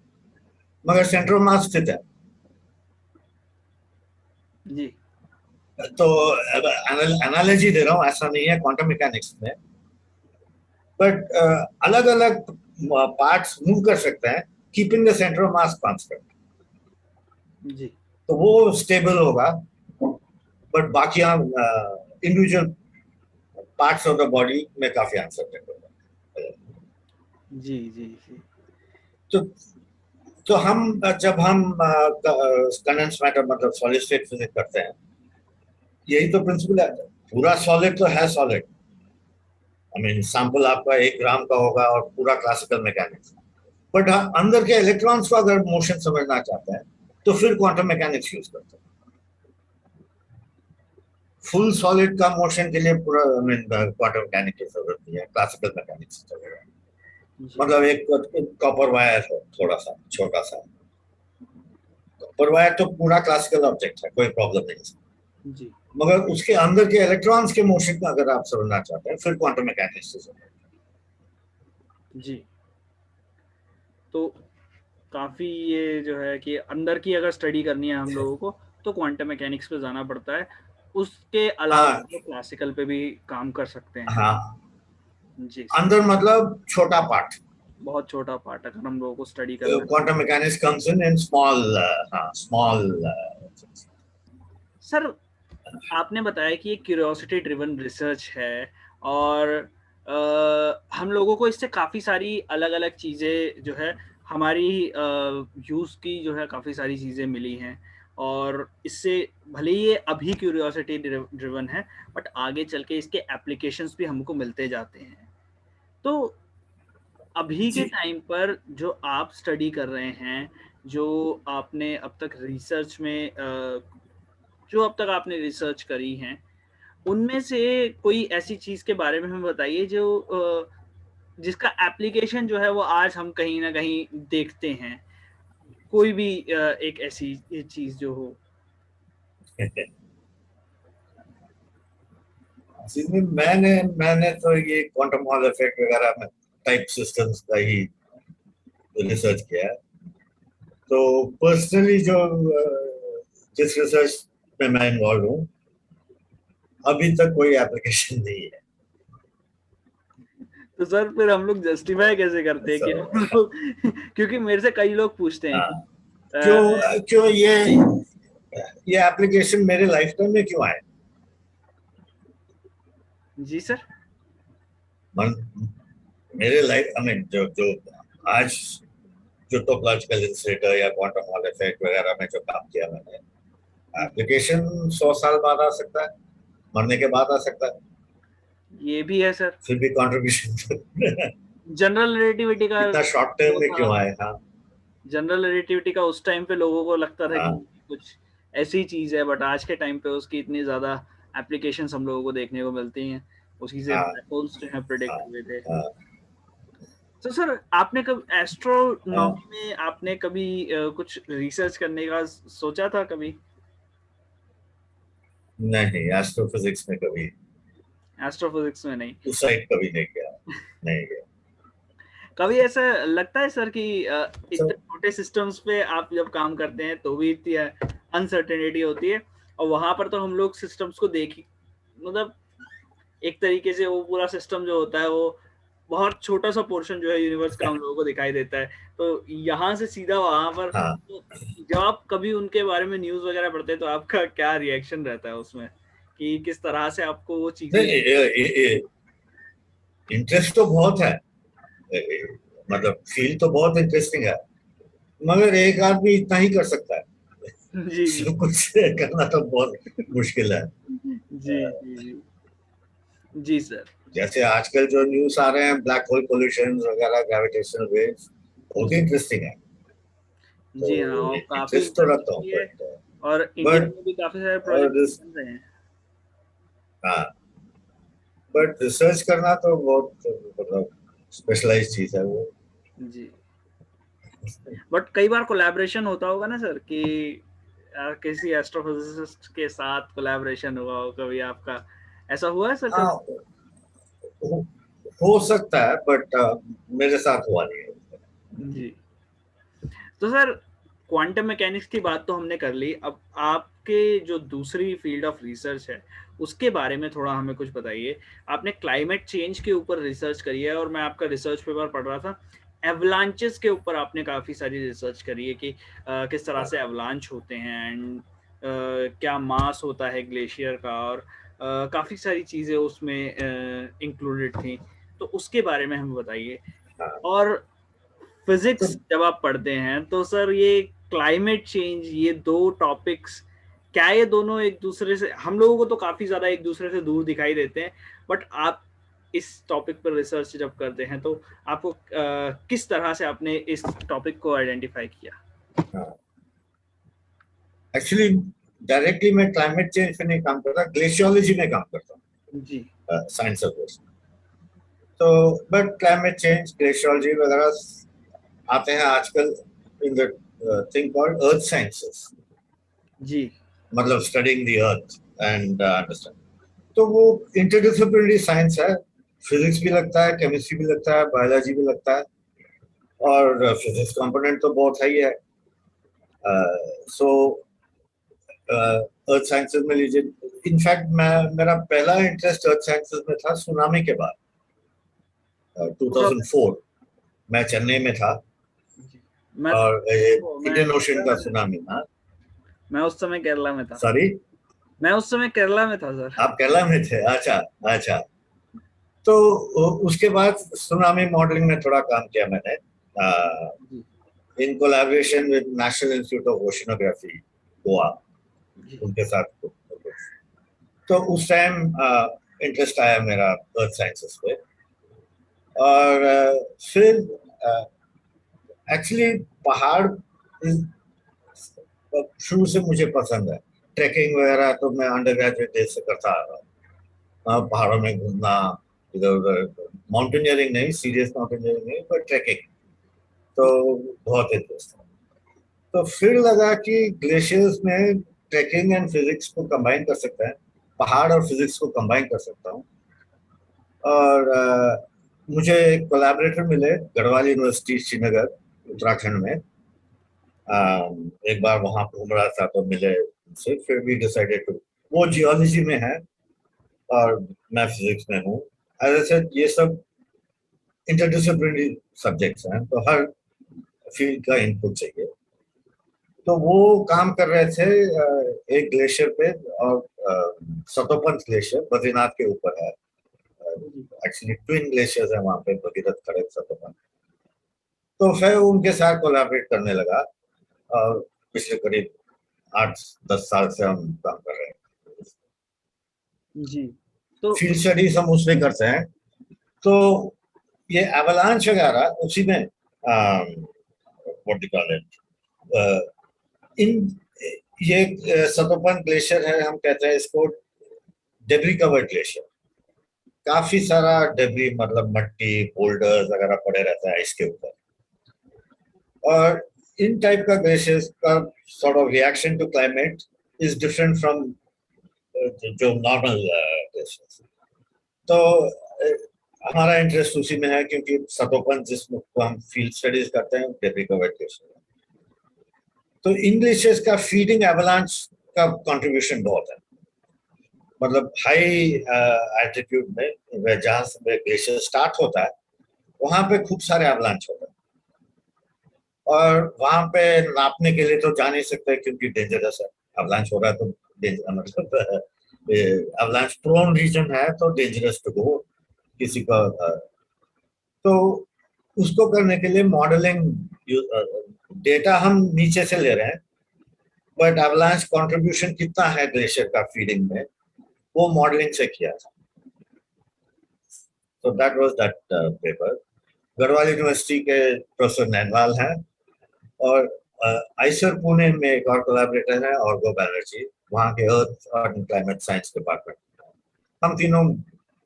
मगर सेंटर ऑफ मास स्थित है। जी, तो एनालॉजी दे रहा हूँ, ऐसा नहीं है क्वांटम मैकेनिक्स में, बट अलग अलग पार्ट्स मूव कर सकते हैं keeping the centre of mass constant, जी, तो वो स्टेबल होगा। बट बाकी individual parts of the body में काफी अनसर्टेन होगा। जी, जी, जी। तो हम जब हम कंडेंस मैटर मतलब सॉलिड स्टेट फिजिक्स करते हैं, यही तो प्रिंसिपल है। पूरा सॉलिड तो है सॉलिड, आई मीन सैंपल आपका 1 ग्राम का होगा और पूरा क्लासिकल मैकेनिक्स, बट अंदर के इलेक्ट्रॉन्स को अगर मोशन समझना चाहते हैं तो फिर क्वांटम मैकेनिक्स यूज करते हैं। फुल सॉलिड का मोशन के लिए पूरा आई मीन क्वांटम मैकेनिक्स की जरूरत नहीं है, क्लासिकल मैकेनिक्स चलेगा। जी, मतलब एक कॉपर वायर है, थोड़ा सा छोटा सा कॉपर वायर, तो पूरा क्लासिकल ऑब्जेक्ट है, कोई प्रॉब्लम नहीं है। जी, मगर उसके अंदर के इलेक्ट्रॉन्स के मोशन का अगर आप समझना चाहते हैं, फिर क्वांटम मैकेनिक्स से समझना। जी। तो काफ़ी ये जो है कि अंदर की अगर स्टडी करनी है हम लोगों को, तो क्वांटम मैकेनिक्स पे जाना पड़ता है। उसके अलावा हाँ हम लोग क्लासिकल पे भी काम कर सकते हैं। हाँ, जी सर। अंदर मतलब छोटा पार्ट, बहुत छोटा पार्ट अगर हम लोगों को स्टडी करना है। quantum mechanics comes in small, small. Sir, आपने बताया कि ये क्यूरियोसिटी ड्रिवन रिसर्च है और हम लोगों को इससे काफ़ी सारी अलग-अलग चीज़ें जो है हमारी यूज़ की जो है काफ़ी सारी चीज़ें मिली हैं और इससे भले ही ये अभी क्यूरियोसिटी ड्रिवन है, बट आगे चल के इसके एप्लीकेशंस भी हमको मिलते जाते हैं। तो अभी के जी टाइम पर जो आप स्टडी कर रहे हैं, जो आपने अब तक रिसर्च में जो अब तक आपने रिसर्च करी हैं, उनमें से कोई ऐसी चीज़ के बारे में हमें बताइए जो जिसका एप्लीकेशन जो है वो आज हम कहीं न कहीं देखते हैं। कोई भी एक ऐसी चीज़ जो हो। जी, मैंने मैंने तो ये क्वांटम हॉल इफेक्ट वगैरह में टाइप सिस्टम्स का ही रिसर्च किया है। तो पर्सनली जो जिस रिसर्च में मैं इन्वॉल्व हूँ, अभी तक कोई एप्लीकेशन नहीं है। तो सर फिर हम लोग जस्टिफ़ाई कैसे करते हैं सो कि हम लोग क्योंकि मेरे से कई लोग पूछते हैं हाँ, कि क्यों क्यों ये एप्लीकेशन मेरे लाइफ टाइम में क्यों आए? जी सर। मन, मेरे लाइफ आई मीन जो जो आज जो टोपोलॉजिकल इंसुलेटर या क्वांटम हॉल इफेक्ट वगैरह में जो काम किया मैंने, एप्लीकेशन 100 साल बाद आ सकता है, मरने के बाद आ सकता है, ये भी है सर। फिर भी कंट्रीब्यूशन जनरल रिलेटिविटी का इतना शॉर्ट टर्म वो में था। क्यों आए? हाँ जनरल रिलेटिविटी का उस टाइम पे लोगों को लगता था कि हाँ कुछ ऐसी चीज़ है, बट आज के टाइम पे उसकी इतनी ज़्यादा एप्लीकेशंस हम लोगों को देखने को मिलती हैं। उसी से हाँ ब्लैक होल्स जो हैं हाँ प्रेडिक्ट हुए थे। हाँ तो सर आपने कब हाँ। एस्ट्रोनॉमी में आपने कभी कुछ रिसर्च करने का सोचा था कभी? नहीं, एस्ट्रोफिजिक्स में कभी एस्ट्रोफिज़िक्स में नहीं। उस साइड कभी नहीं गया, नहीं गया। कभी ऐसा लगता है सर कि So, इतने छोटे सिस्टम्स पे आप जब काम करते हैं तो भी इतनी अनसर्टेनिटी होती है। और वहां पर तो हम लोग सिस्टम्स को देख ही, मतलब एक तरीके से वो पूरा सिस्टम जो होता है वो बहुत छोटा सा पोर्शन जो है यूनिवर्स का हम लोगों को दिखाई देता है। तो यहाँ से सीधा वहां पर, हाँ तो जब आप कभी उनके बारे में न्यूज़ वगैरह पढ़ते हैं तो आपका क्या रिएक्शन रहता है उसमें, कि किस तरह से आपको वो चीजें। नहीं, इंटरेस्ट तो बहुत है, मतलब फील तो बहुत इंटरेस्टिंग है, मगर एक आदमी इतना ही कर सकता है। जी जी सब कुछ करना तो बहुत मुश्किल है। जी जी जी जी सर। जैसे आजकल जो न्यूज़ आ रहे हैं, ब्लैक होल कोलिशन वगैरह, ग्रेविटेशनल वेव्स, बहुत जी इंटरेस्टिंग है। तो जी हाँ, और काफी इंटरेस्ट तो रखता इंटरेस्टिंग हूँ, भी है, बट और इंडिया बट में भी काफी सारे और प्रोजेक्ट बन रहे हैं। हाँ, बट रिसर्च करना तो बहुत मतलब स्पेशलाइज चीज है वो। जी, बट कई बार कोलैबोरेशन होता होगा ना सर, कि किसी एस्ट्रोफिजिसिस्ट के साथ कोलैबोरेशन हुआ हो कभी आपका, ऐसा हुआ है सर हाँ, कभी? हो, हो सकता है, बट मेरे साथ हुआ नहीं है। जी, तो सर क्वांटम मैकेनिक्स की बात तो हमने कर ली, अब आपके जो दूसरी फील्ड ऑफ रिसर्च है, उसके बारे में थोड़ा हमें कुछ बताइए। आपने क्लाइमेट चेंज के ऊपर रिसर्च करी है, और मैं आपका रिसर्च पेपर पढ़ रहा था, एवलांचेस के ऊपर आपने काफ़ी सारी रिसर्च करी है, कि किस तरह हाँ, से एवलांच होते हैं, एंड क्या मास होता है ग्लेशियर का, और काफ़ी सारी चीज़ें उसमें इंक्लूडेड थी, तो उसके बारे में हमें बताइए। हाँ, और तो फिजिक्स जब आप पढ़ते हैं तो सर ये क्लाइमेट चेंज, ये दो टॉपिक्स, क्या ये दोनों एक दूसरे से, हम लोगों को तो काफी ज्यादा एक दूसरे से दूर दिखाई देते हैं, बट आप इस टॉपिक पर रिसर्च जब करते हैं तो आपको किस तरह से आपने इस टॉपिक को आइडेंटिफाई किया? हाँ, एक्चुअली डायरेक्टली मैं क्लाइमेट चेंज पे नहीं काम करता, ग्लेशियोलॉजी में काम करता जी हूँ, साइंस ऑफ कोर्स। तो बट क्लाइमेट चेंज, ग्लेशियोलॉजी वगैरह आते हैं आजकल in the thing called earth sciences, जी मतलब studying the earth and understand. तो वो इंटरडिसिप्लिनरी साइंस है, फिजिक्स भी लगता है, केमिस्ट्री भी लगता है, बायोलॉजी भी लगता है, और फिजिक्स कंपोनेंट तो बहुत है ही है। सो अर्थ साइंसेस में लीजिए, इनफैक्ट मैं, मेरा पहला इंटरेस्ट अर्थ साइंसेस में था सुनामी के बाद, उस वक्त 2004 मैं चेन्नई में था, जी, मैं और मैं इंडियन ओशन केरला का में था। सुनामी। हाँ, मैं उस समय केरला में था। सॉरी, मैं उस समय केरला में था सर। आप केरला में थे? अच्छा, अच्छा। तो उसके बाद सुनामी मॉडलिंग में थोड़ा काम किया मैंने, जी in collaboration with National Institute of Oceanography, Goa, जी उनके साथ। तो उस टाइम इंटरेस्ट आया मेरा अर्थ साइंसेस पे, और फिर एक्चुअली पहाड़ शुरू से मुझे पसंद है। ट्रैकिंग वगैरह तो मैं अंडर ग्रेजुएट डेज से करता आ रहा हूँ। पहाड़ों में घूमना, इधर उधर, माउंटेनियरिंग नहीं, सीरियस माउंटेनियरिंग नहीं, पर ट्रैकिंग तो बहुत इंटरेस्ट है। तो फिर लगा कि ग्लेशियर्स में ट्रैकिंग एंड फिजिक्स को कंबाइन कर सकते हैं, पहाड़ और फिजिक्स को कंबाइन कर सकता हूँ। और मुझे कोलैबोरेटर मिले गढ़वाल यूनिवर्सिटी श्रीनगर, उत्तराखंड में। एक बार वहां घूम रहा था तो मिले उनसे, फिर भी डिसाइडेड टू, वो जियोलॉजी में है और मैं फिजिक्स में हूँ। ऐसे ये सब इंटरडिसिप्लिनरी सब्जेक्ट्स हैं, तो हर फील्ड का इनपुट चाहिए। तो वो काम कर रहे थे एक ग्लेशियर पे, और सतोपंथ ग्लेशियर बद्रीनाथ के ऊपर है। जी एक्चुअली ट्विन ग्लेशियर्स है वहां पे, भगीरथ, खड़क, सतोपंथ। तो फिर उनके साथ कोलैबोरेट करने लगा, और पिछले करीब 8-10 साल से हम काम कर रहे हैं। जी तो फील्ड स्टडीज हम उसमें करते हैं। तो ये एवलांच वगैरह उसी में, व्हाट डू कॉल इट, इन ये सतोपंथ ग्लेशियर है, हम कहते हैं इसको डेब्री कवर्ड ग्लेशियर। काफी सारा डेब्री, मतलब मट्टी, बोल्डर्स वगैरह पड़े रहता है इसके ऊपर। और इन टाइप का ग्लेशियर्स का sort of reaction to climate is different from जो नॉर्मल ग्लेशियर्स। तो हमारा इंटरेस्ट उसी में है, क्योंकि सतोपंथ जिसको हम फील्ड स्टडीज करते हैं, डेब्री कवर्ड ग्लेशियर। तो इन ग्लेशियर्स का फीडिंग एवलांच का कंट्रीब्यूशन बहुत है। मतलब हाई एल्टीट्यूड में जहां से ग्लेशियर स्टार्ट होता है वहां पे खूब सारे एवलांच होते हैं, और वहां पे नापने के लिए तो जा नहीं सकते क्योंकि डेंजरस है। अवलांच हो रहा है तो मतलब अवलांच प्रोन रीजन है तो डेंजरस टू गो किसी का। तो उसको करने के लिए मॉडलिंग डेटा हम नीचे से ले रहे हैं, बट अवलांच कंट्रीब्यूशन कितना है ग्लेशियर का फीडिंग में वो मॉडलिंग से किया था। तो that was that paper. Garhwal university के प्रोफेसर नैनवाल हैं, और आइसर पुणे में एक और कोलैबोरेटर है और गो बैनर्जी, वहाँ के अर्थ और क्लाइमेट साइंस डिपार्टमेंट। हम तीनों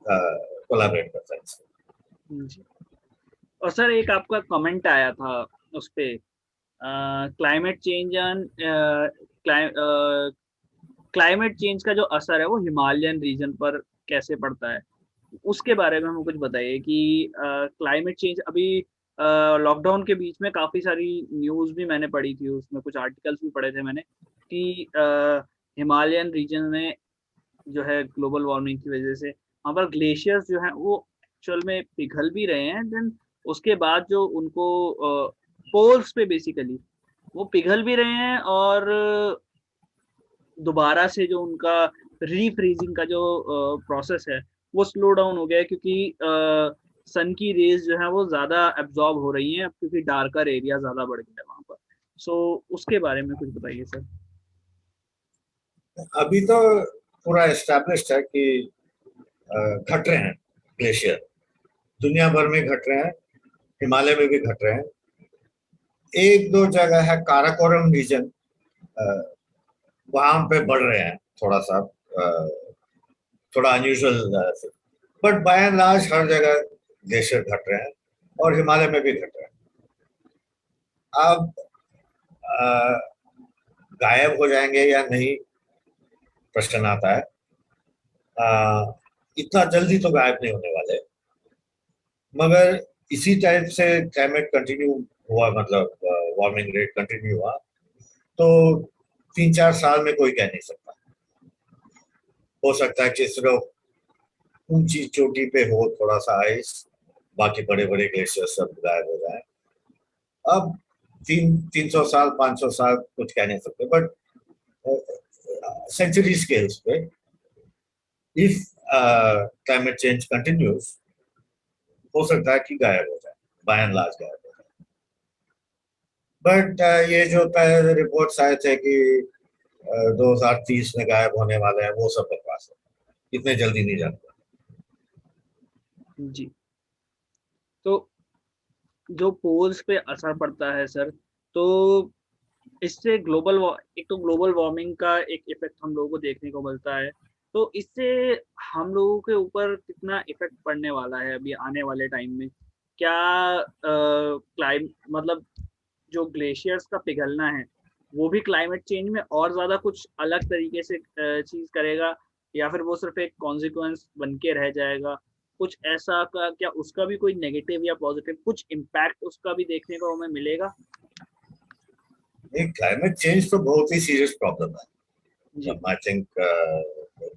कोलैबोरेट करते हैं। जी। और सर एक आपका कमेंट आया था उस पे, climate change and climate change का जो असर है वो हिमालयन रीजन पर कैसे पड़ता है? उसके बारे में हमें कुछ बताइए कि क्लाइमेट चेंज अभी लॉकडाउन के बीच में काफ़ी सारी न्यूज़ भी मैंने पढ़ी थी, उसमें कुछ आर्टिकल्स भी पढ़े थे मैंने कि हिमालयन रीजन में जो है ग्लोबल वार्मिंग की वज़ह से वहाँ पर ग्लेशियर्स जो हैं वो एक्चुअल में पिघल भी रहे हैं, देन उसके बाद जो उनको पोल्स पे बेसिकली वो पिघल भी रहे हैं, और दोबारा से जो उनका रीफ्रीजिंग का जो प्रोसेस है, वो स्लो डाउन हो गया है, क्योंकि सन की रेज़ जो है वो ज़्यादा एब्ज़ॉर्ब हो रही हैं अब, क्योंकि डार्कर एरिया ज़्यादा बढ़ गया है वहाँ पर। सो उसके बारे में कुछ बताइए सर? अभी तो पूरा एस्टैब्लिश्ड है कि घट रहे हैं ग्लेशियर, दुनिया भर में घट रहे हैं, हिमालय में भी घट रहे हैं। एक दो जगह है काराकोरम रीजन, वहां पे बढ़ रहे हैं थोड़ा सा, थोड़ा unusual, but by and large हर जगह ग्लेशियर घट रहे हैं और हिमालय में भी घट रहे हैं। अब गायब हो जाएंगे या नहीं प्रश्न आता है। इतना जल्दी तो गायब नहीं होने वाले, मगर इसी टाइप से क्लाइमेट कंटिन्यू हुआ, मतलब वार्मिंग रेट कंटिन्यू हुआ तो 3-4 साल में कोई कह नहीं सकता। हो सकता है कि सिर्फ ऊंची चोटी पे हो थोड़ा सा आइस, बाकी बड़े बड़े ग्लेशियर सब गायब हो जाए। अब 300 साल 500 साल कुछ कह नहीं सकते, बट सेंचुरी स्केल्स पे इफ क्लाइमेट चेंज कंटिन्यूज हो सकता है कि गायब हो जाए, बाय एंड लार्ज गायब हो जाए। बट ये जो पहले रिपोर्ट्स आए थे कि 2030 में गायब होने वाले हैं, वो सब बकवास है, इतने जल्दी नहीं जानते। जी। तो जो पोल्स पे असर पड़ता है सर, तो इससे एक तो ग्लोबल वार्मिंग का एक इफ़ेक्ट हम लोगों को देखने को मिलता है। तो इससे हम लोगों के ऊपर कितना इफ़ेक्ट पड़ने वाला है अभी आने वाले टाइम में? क्या मतलब जो ग्लेशियर्स का पिघलना है, वो भी क्लाइमेट चेंज में और ज़्यादा कुछ अलग तरीके से चीज़ करेगा, या फिर वो सिर्फ़ एक कॉन्सेक्वेंस बन के रह जाएगा? कुछ ऐसा का क्या उसका भी कोई नेगेटिव या पॉज़िटिव कुछ इम्पैक्ट उसका भी देखने को हमें मिलेगा? क्लाइमेट चेंज तो बहुत ही सीरियस प्रॉब्लम है। जी, I think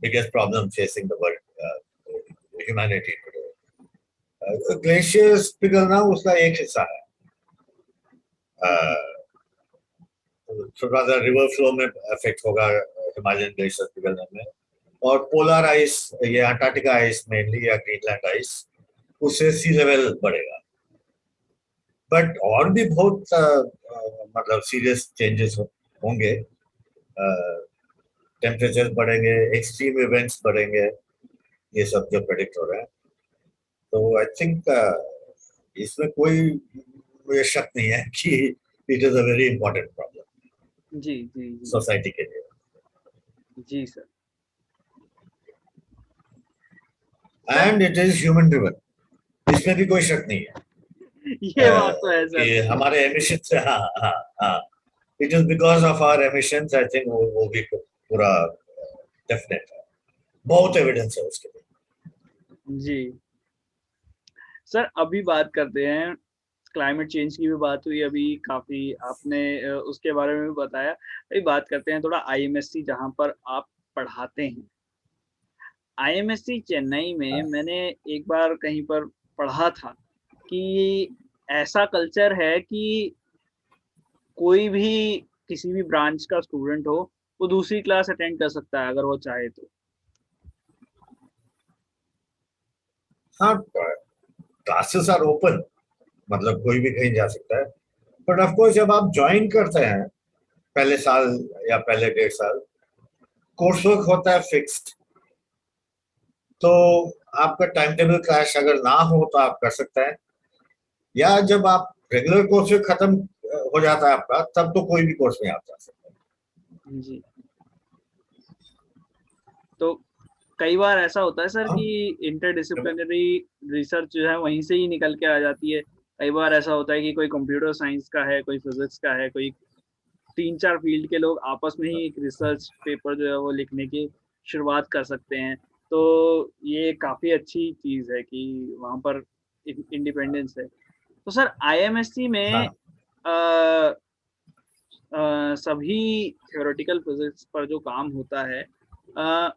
biggest problem facing the world, humanity today. Glaciers पिघलना उसका एक हिस्सा है। जी, थोड़ा सा रिवर फ्लो में इफेक्ट होगा हिमालयन ग्लेशियर पिघलने में, और पोलर आइस, ये अंटार्कटिका आइस मेनली या ग्रीनलैंड आइस, उससे सी लेवल बढ़ेगा। बट और भी बहुत मतलब सीरियस चेंजेस होंगे। टेम्परेचर बढ़ेंगे, एक्सट्रीम इवेंट्स बढ़ेंगे, ये सब जो प्रेडिक्ट हो रहे हैं। तो आई थिंक इसमें कोई मुझे शक नहीं है कि it is a very important problem जी, जी, जी। सोसाइटी के लिए। जी sir. And it is human driven, इसमें भी कोई शक नहीं है। ये बात तो है कि सर। हमारे एमिशन से, हाँ हाँ हाँ, it is because of our emissions. I think वो भी पूरा डेफिनेट है, बहुत एविडेंस है उसके लिए। जी। सर अभी बात करते हैं क्लाइमेट चेंज की भी बात हुई अभी काफ़ी, आपने उसके बारे में भी बताया। अभी बात करते हैं थोड़ा आईएमएससी जहाँ पर आप पढ़ाते हैं। आईएमएससी चेन्नई में हाँ मैंने एक बार कहीं पर पढ़ा था कि ऐसा कल्चर है कि कोई भी किसी भी ब्रांच का स्टूडेंट हो, वो दूसरी क्लास अटेंड कर सकता है अगर वो चाहे तो। हाँ, क्लासेस आर ओपन, मतलब कोई भी कहीं जा सकता है। बट ऑफ कोर्स जब आप ज्वाइन करते हैं पहले साल या पहले 1.5 साल, कोर्स वर्क होता है फिक्स्ड। तो आपका टाइम टेबल क्लैश अगर ना हो तो आप कर सकते हैं, या जब आप रेगुलर कोर्स वर्क खत्म हो जाता है आपका, तब तो कोई भी कोर्स में आप जा सकते हैं। जी। तो कई बार ऐसा होता है सर कि हम इंटरडिसिप्लिनरी रिसर्च जो है वहीं से ही निकल के आ जाती है। कई बार ऐसा होता है कि कोई कंप्यूटर साइंस का है, कोई फिज़िक्स का है, कोई 3-4 फ़ील्ड के लोग आपस में ही एक रिसर्च पेपर जो है वो लिखने की शुरुआत कर सकते हैं। तो ये काफ़ी अच्छी चीज़ है कि वहाँ पर इंडिपेंडेंस है। तो सर आईएमएससी में हाँ, अ सभी थ्योरेटिकल फिज़िक्स पर जो काम होता है अ,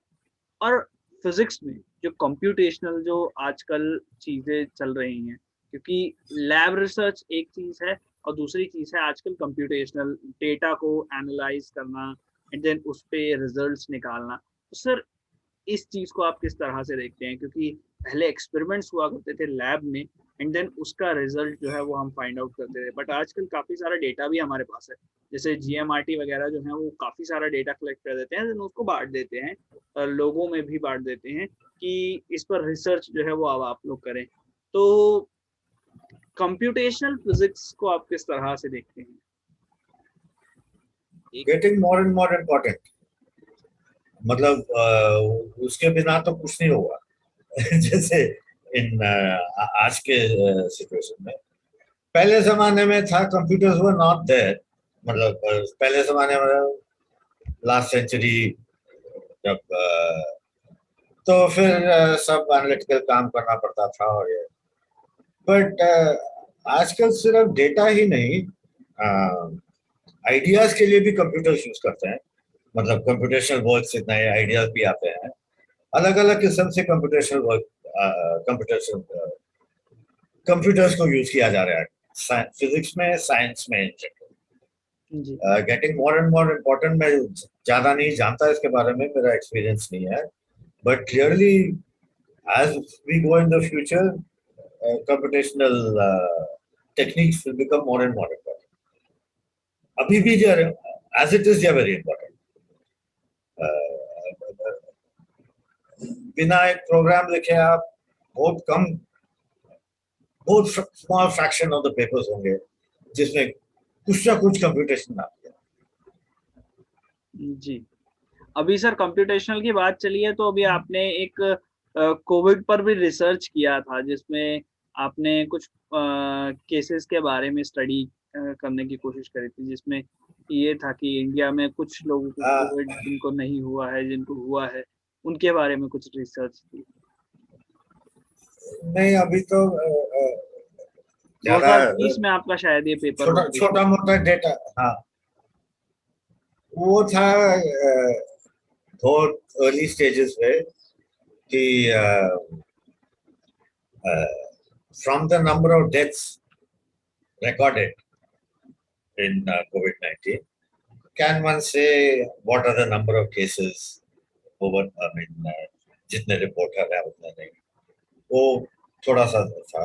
और फिज़िक्स में जो कंप्यूटेशनल जो आजकल चीज़ें चल रही हैं, क्योंकि लैब रिसर्च एक चीज़ है और दूसरी चीज़ है आजकल कंप्यूटेशनल डेटा को एनालाइज़ करना एंड देन उस पे रिज़ल्ट्स निकालना। तो सर इस चीज़ को आप किस तरह से देखते हैं? क्योंकि पहले एक्सपेरिमेंट्स हुआ करते थे लैब में एंड देन उसका रिज़ल्ट जो है वो हम फाइंड आउट करते थे। बट आजकल काफ़ी सारा डेटा भी हमारे पास है। जैसे जीएमआरटी वगैरह जो है वो काफ़ी सारा डेटा कलेक्ट कर देते हैं देन उसको बाँट देते हैं। लोगों में भी बाँट देते हैं कि इस पर रिसर्च जो है वो अब आप लोग करें। तो कंप्यूटेशनल फिज़िक्स को आप किस तरह से देखते हैं? एक getting more and more important, मतलब उसके बिना तो कुछ नहीं होगा। जैसे इन आज के सिचुएशन में, पहले जमाने में था कंप्यूटर्स वर नॉट देयर, मतलब पहले जमाने में लास्ट सेंचुरी जब तो फिर सब एनालिटिकल काम करना पड़ता था और ये। बट आजकल सिर्फ डेटा ही नहीं, आइडियाज के लिए भी कंप्यूटर्स यूज करते हैं। मतलब कंप्यूटेशनल वर्क से नए आइडियाज भी आते हैं, अलग अलग किस्म से कंप्यूटेशनल वर्क, कंप्यूटेशनल कंप्यूटर्स को यूज किया जा रहा है फिजिक्स में, साइंस में इन जी। General. Getting more and more important, मैं ज्यादा नहीं जानता इसके बारे में, मेरा एक्सपीरियंस नहीं है। But clearly as we go in the future, computational techniques will become more and more important. अभी भी जो as it is, they are very important. बिना एक प्रोग्राम लिखे आप बहुत कम, बहुत small fraction of the papers होंगे जिसमें कुछ ना कुछ कंप्यूटेशन आती है। जी। अभी सर कंप्यूटेशनल की बात चली है तो अभी आपने एक कोविड पर भी रिसर्च किया था जिसमें आपने कुछ केसेस के बारे में स्टडी करने की कोशिश करी थी जिसमें ये था कि इंडिया में कुछ लोगों को कोविड जिनको नहीं हुआ है, जिनको हुआ है, उनके बारे में कुछ रिसर्च थी। नहीं, अभी तो ज्यादा 2020 में आपका शायद ये पेपर छोटा पब्लिश हुआ छोटा था। मोटा डेटा, हाँ वो था बहुत अर्ली स्टेजेस में कि from the number of deaths recorded in COVID-19, can one say what are the number of cases over, I mean, जितने रिपोर्ट है उतने नहीं, वो थोड़ा सा था।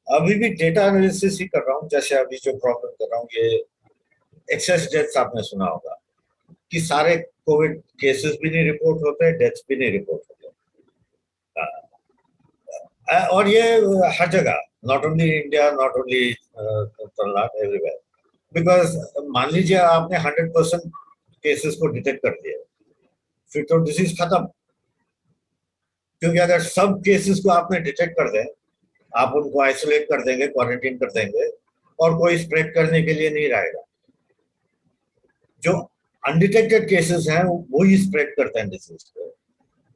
अभी भी डेटा एनालिसिस ही कर रहा हूँ, जैसे अभी जो प्रॉब्लम कर रहा हूँ ये एक्सेस डेथ्स आपने सुना होगा कि सारे कोविड केसेस भी नहीं रिपोर्ट होते, डेथ्स भी नहीं रिपोर्ट होते। और ये हर जगह, not only India, not only Tamil Nadu, everywhere. Because मान लीजिए आपने 100% केसेस को डिटेक्ट कर दिया, फिर तो डिजीज खत्म। क्योंकि अगर सब केसेस को आपने डिटेक्ट कर दें, आप उनको आइसोलेट कर देंगे, क्वारंटीन कर देंगे, और कोई स्प्रेड करने के लिए नहीं रहेगा। जो अनडिटेक्टेड केसेस हैं वही स्प्रेड करते हैं डिजीज को।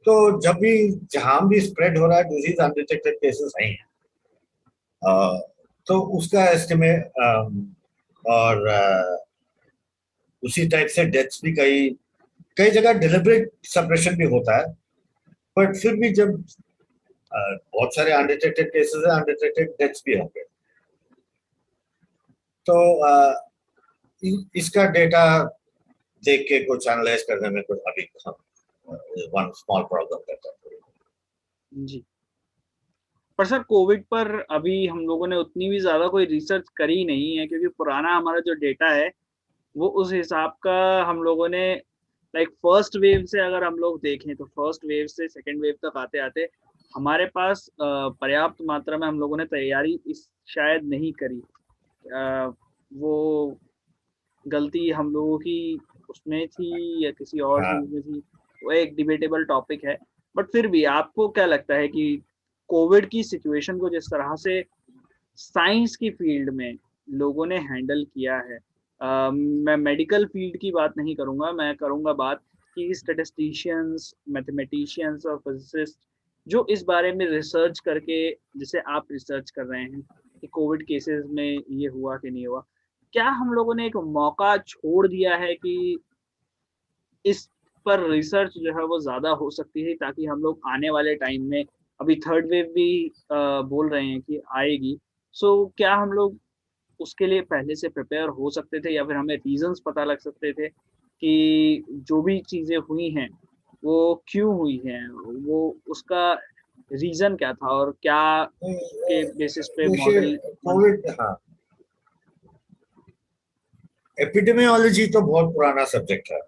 तो जब भी जहां भी स्प्रेड हो रहा है डिजीज, अनडिटेक्टेड केसेस नहीं है। तो उसका एस्टिमेट और उसी टाइप से डेथ्स भी कई कई जगह डिलिबरेट सप्रेशन भी होता है, बट फिर भी जब बहुत सारे अनडिटेक्टेड केसेस है, अनडिटेक्टेड डेथ्स भी होंगे। तो इसका डेटा देख के कुछ एनालाइज करने में कुछ अभी वन स्मॉल प्रॉब्लम रहता है। जी, पर सर कोविड पर अभी हम लोगों ने उतनी भी ज़्यादा कोई रिसर्च करी नहीं है, क्योंकि पुराना हमारा जो डेटा है, वो उस हिसाब का हम लोगों ने लाइक फर्स्ट वेव से अगर हम लोग देखें तो फर्स्ट वेव से सेकंड वेव तक आते-आते हमारे पास पर्याप्त मात्रा में हम लोगों ने तैयारी इस शायद नहीं करी। वो गलती हम लोगों की उसमें थी या किसी और हाँ, चीज़ में थी, वो एक डिबेटेबल टॉपिक है। बट फिर भी आपको क्या लगता है कि कोविड की सिचुएशन को जिस तरह से साइंस की फील्ड में लोगों ने हैंडल किया है, मैं मेडिकल फील्ड की बात नहीं करूँगा, मैं करूँगा बात कि स्टैटिस्टिशियंस, मैथमेटिशियंस और फिज़िसिस्ट जो इस बारे में रिसर्च करके, जैसे आप रिसर्च कर रहे हैं कि कोविड केसेज़ में ये हुआ कि नहीं हुआ। क्या हम लोगों ने एक मौका छोड़ दिया है कि इस पर रिसर्च जो है वो ज़्यादा हो सकती है, ताकि हम लोग आने वाले टाइम में अभी थर्ड वेव भी बोल रहे हैं कि आएगी। सो क्या हम लोग उसके लिए पहले से प्रिपेयर हो सकते थे, या फिर हमें रीज़न्स पता लग सकते थे कि जो भी चीज़ें हुई हैं, वो क्यों हुई हैं? वो उसका रीज़न क्या था और क्या के बेसिस पे देखिए मॉडल बन कोविड, सकते थे? हाँ, एपिडेमियोलॉजी तो बहुत पुराना सब्जेक्ट है।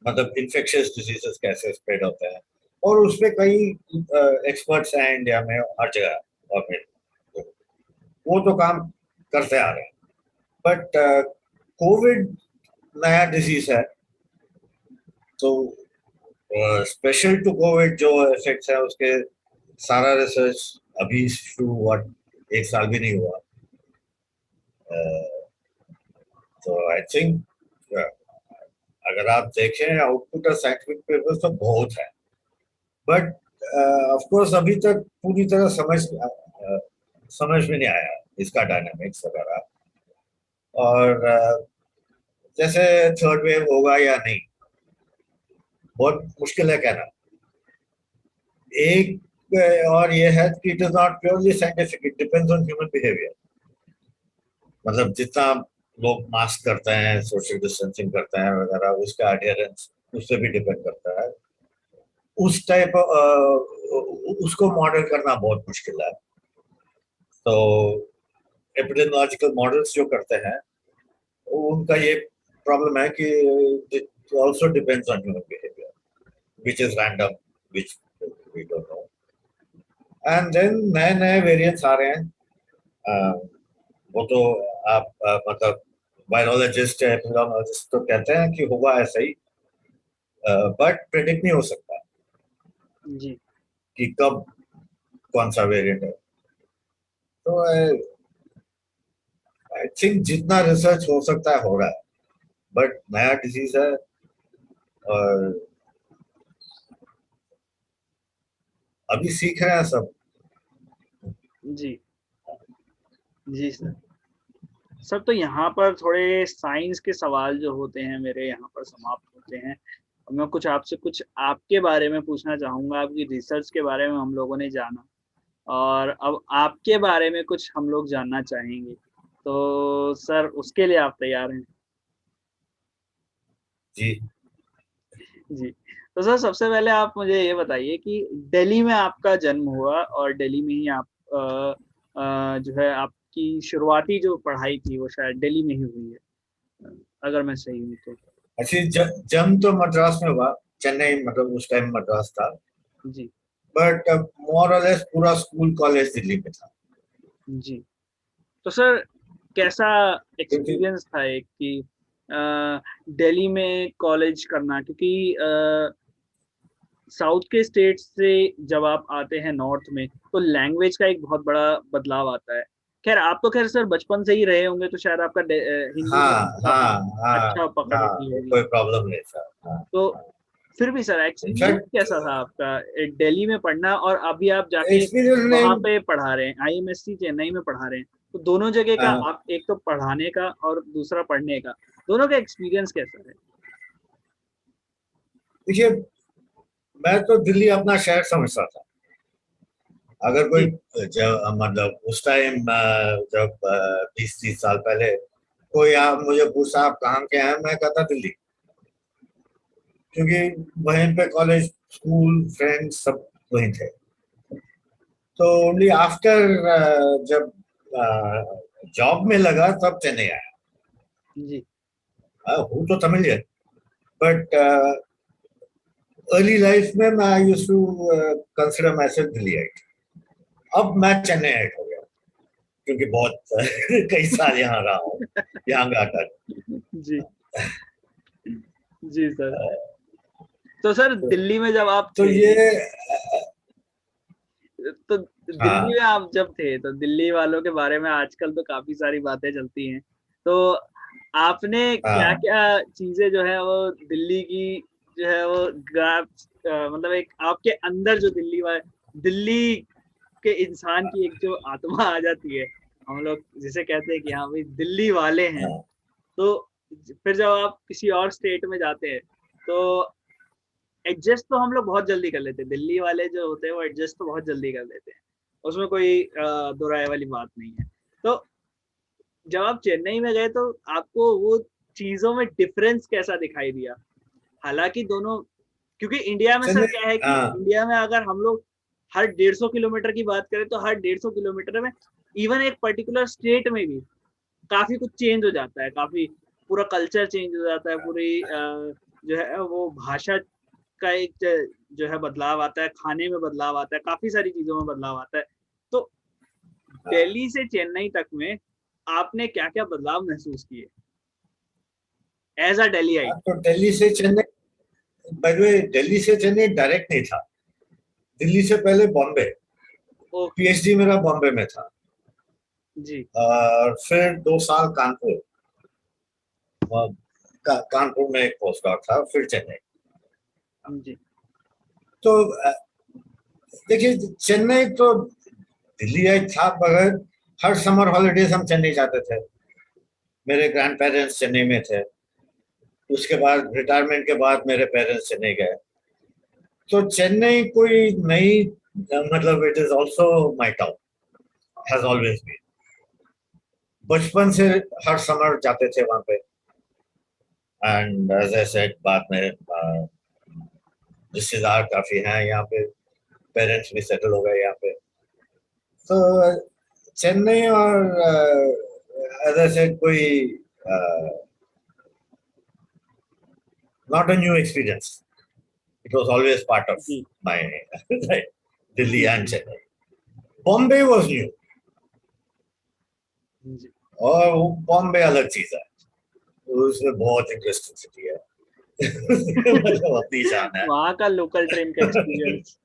मतलब इन्फेक्शियस डिजीजेस कैसे स्प्रेड होते हैं, और उसमें कई एक्सपर्ट्स हैं इंडिया में हर जगह, और वो तो काम करते आ रहे हैं। बट कोविड नया डिजीज है, तो स्पेशल टू कोविड जो इफेक्ट्स है उसके सारा रिसर्च अभी शुरू हुआ, एक साल भी नहीं हुआ। तो आई थिंक अगर आप देखें आउटपुट ऑफ साइंटिफिक पेपर्स तो बहुत है, बट ऑफ कोर्स अभी तक पूरी तरह समझ में नहीं आया इसका डायनामिक्स वगैरह। और जैसे थर्ड वेव होगा या नहीं, बहुत मुश्किल है कहना। एक और ये है कि it is not purely scientific, it depends on human behaviour. मतलब जितना लोग मास्क करते हैं, सोशल डिस्टेंसिंग करते हैं वगैरह, उसका एडहेरेंस उससे भी डिपेंड करता है। उस टाइप उसको मॉडल करना बहुत मुश्किल है। तो एपिडेमियोलॉजिकल मॉडल्स जो करते हैं, उनका ये प्रॉब्लम है कि it also depends on human behaviour, which is random, which we don't know. And then नए नए वेरिएंट्स आ रहे हैं। वो तो आप मतलब वायरोलॉजिस्ट या एपिडेमियोलॉजिस्ट तो कहते हैं कि होगा ऐसा ही, बट प्रेडिक्ट नहीं हो सकता जी, कि कब कौन सा वेरिएंट है। तो आई थिंक जितना रिसर्च हो सकता है हो रहा है, बट नया डिजीज है, और अभी सीख रहे हैं सब। जी, जी सर। सर तो यहाँ पर थोड़े साइंस के सवाल जो होते हैं मेरे यहाँ पर समाप्त होते हैं। और मैं कुछ आपसे कुछ आपके बारे में पूछना चाहूँगा, आपकी रिसर्च के बारे में हम लोगों ने जाना, और अब आपके बारे में कुछ हम लोग जानना चाहेंगे। तो सर उसके लिए आप तैयार हैं? जी, जी। तो सर सबसे पहले आप मुझे ये बताइए कि दिल्ली में आपका जन्म हुआ और दिल्ली में ही आप जो है आपकी शुरुआती जो पढ़ाई थी वो शायद दिल्ली में ही हुई है, अगर मैं सही हूँ तो? अच्छी जन्म तो मद्रास में हुआ, चेन्नई, मतलब उस टाइम मद्रास था। जी, बट मोर और लेस पूरा स्कूल कॉलेज दिल्ली में था। जी। तो सर कैसा क्योंकि एक्सपीरियंस था एक कि दिल्ली में कॉलेज करना, क्योंकि साउथ के स्टेट्स से जब आप आते हैं नॉर्थ में, तो लैंग्वेज का एक बहुत बड़ा बदलाव आता है। ख़ैर आप तो ख़ैर सर बचपन से ही रहे होंगे, तो शायद आपका हिंदी हाँ, थोड़ा हाँ, हाँ, अच्छा पकड़ हाँ, रखी होगी। कोई प्रॉब्लम नहीं था। हाँ, तो हाँ। फिर भी सर एक्सपीरियंस इनफैक्ट कैसा था आपका दिल्ली में पढ़ना और अभी आप जाके एक्सपीरियंस वहाँ नहीं, पे पढ़ा रहे हैं, आईएमएससी चेन्नई में पढ़ा रहे हैं, तो दोनों जगह का आप एक तो पढ़ाने का और दूसरा पढ़ने का, दोनों का एक्सपीरियंस कैसा है? देखिए मैं तो दिल्ली अपना शहर समझता था। अगर कोई जी, जब मतलब उस टाइम जब 20-30 साल पहले कोई आप मुझे पूछा आप कहाँ के हैं, मैं कहता दिल्ली, क्योंकि वहीं पे कॉलेज स्कूल फ्रेंड्स सब वहीं थे। तो ओनली आफ्टर जब जॉब में लगा तब चेन्नई आया। जी, हूँ तो तमिल है, बट अर्ली लाइफ में मैं used to consider myself Delhiite. अब मैं चेन्नईite हो गया क्योंकि बहुत कई साल यहाँ रहा हूँ, यहाँ गाटा। जी, जी सर। तो सर दिल्ली में जब आप तो थे, ये तो हाँ दिल्ली में आप जब थे, तो दिल्ली वालों के बारे में आजकल तो काफ़ी सारी बातें चलती हैं। तो आपने हाँ क्या-क्या चीज़ें जो है वो दिल्ली की जो है वो मतलब एक आपके अंदर जो दिल्ली के इंसान की एक जो आत्मा आ जाती है, हम लोग जिसे कहते हैं कि हाँ भाई दिल्ली वाले हैं, हाँ तो फिर जब आप किसी और स्टेट में जाते हैं, तो एडजस्ट तो हम लोग बहुत जल्दी कर लेते हैं। दिल्ली वाले जो होते हैं वो एडजस्ट तो बहुत जल्दी कर लेते हैं। उसमें कोई दो राय वाली बात नहीं है। तो जब आप चेन्नई में गए तो आपको वो चीज़ों में डिफ़रेंस कैसा दिखाई दिया? हालाँकि दोनों क्योंकि इंडिया में सर चेन्नई क्या है कि हाँ इंडिया में अगर हम लोग हर 150 किलोमीटर की बात करें तो हर 150 किलोमीटर में इवन एक पर्टिकुलर स्टेट में भी काफ़ी कुछ चेंज हो जाता है, काफ़ी पूरा कल्चर चेंज हो जाता है, पूरी जो है वो भाषा का एक जो है बदलाव आता है, खाने में बदलाव आता है, काफ़ी सारी चीज़ों में बदलाव आता है। तो दिल्ली से चेन्नई तक में आपने क्या-क्या बदलाव महसूस किए? ऐज़ अ हाँ, दिल्लीइट। तो दिल्ली से Chennai, by the way Delhi से चेन्नई डायरेक्ट नहीं था। दिल्ली से पहले बॉम्बे, ओके, पीएचडी मेरा बॉम्बे में था। जी, और फिर 2 साल कानपुर, कानपुर में एक पोस्ट डॉक था, फिर चेन्नई। जी, तो देखिए चेन्नई तो दिल्ली आई था, मगर हर समर हॉलीडेज हम चेन्नई जाते थे। मेरे ग्रैंड पेरेंट्स चेन्नई में थे। उसके बाद रिटायरमेंट के बाद मेरे पेरेंट्स चेन्नई गए। तो चेन्नई कोई नई मतलब it is also my town, has always been. बचपन से हर समर जाते थे वहां पे। एंड एज आई सेड बाद में रिश्तेदार काफी हैं यहाँ पे, पेरेंट्स भी सेटल हो गए यहाँ पे। तो चेन्नई और एज आई सेड कोई not a new experience, it was always part of जी, माय दिल्ली जी, एंड जी, चेन्नई। बॉम्बे वाज न्यू, जी। और बॉम्बे अलग चीज है, उसमें बहुत इंटरेस्टिंग सिटी है। मतलब अपनी शान है। वहाँ का लोकल ट्रेन का एक्सपीरियंस।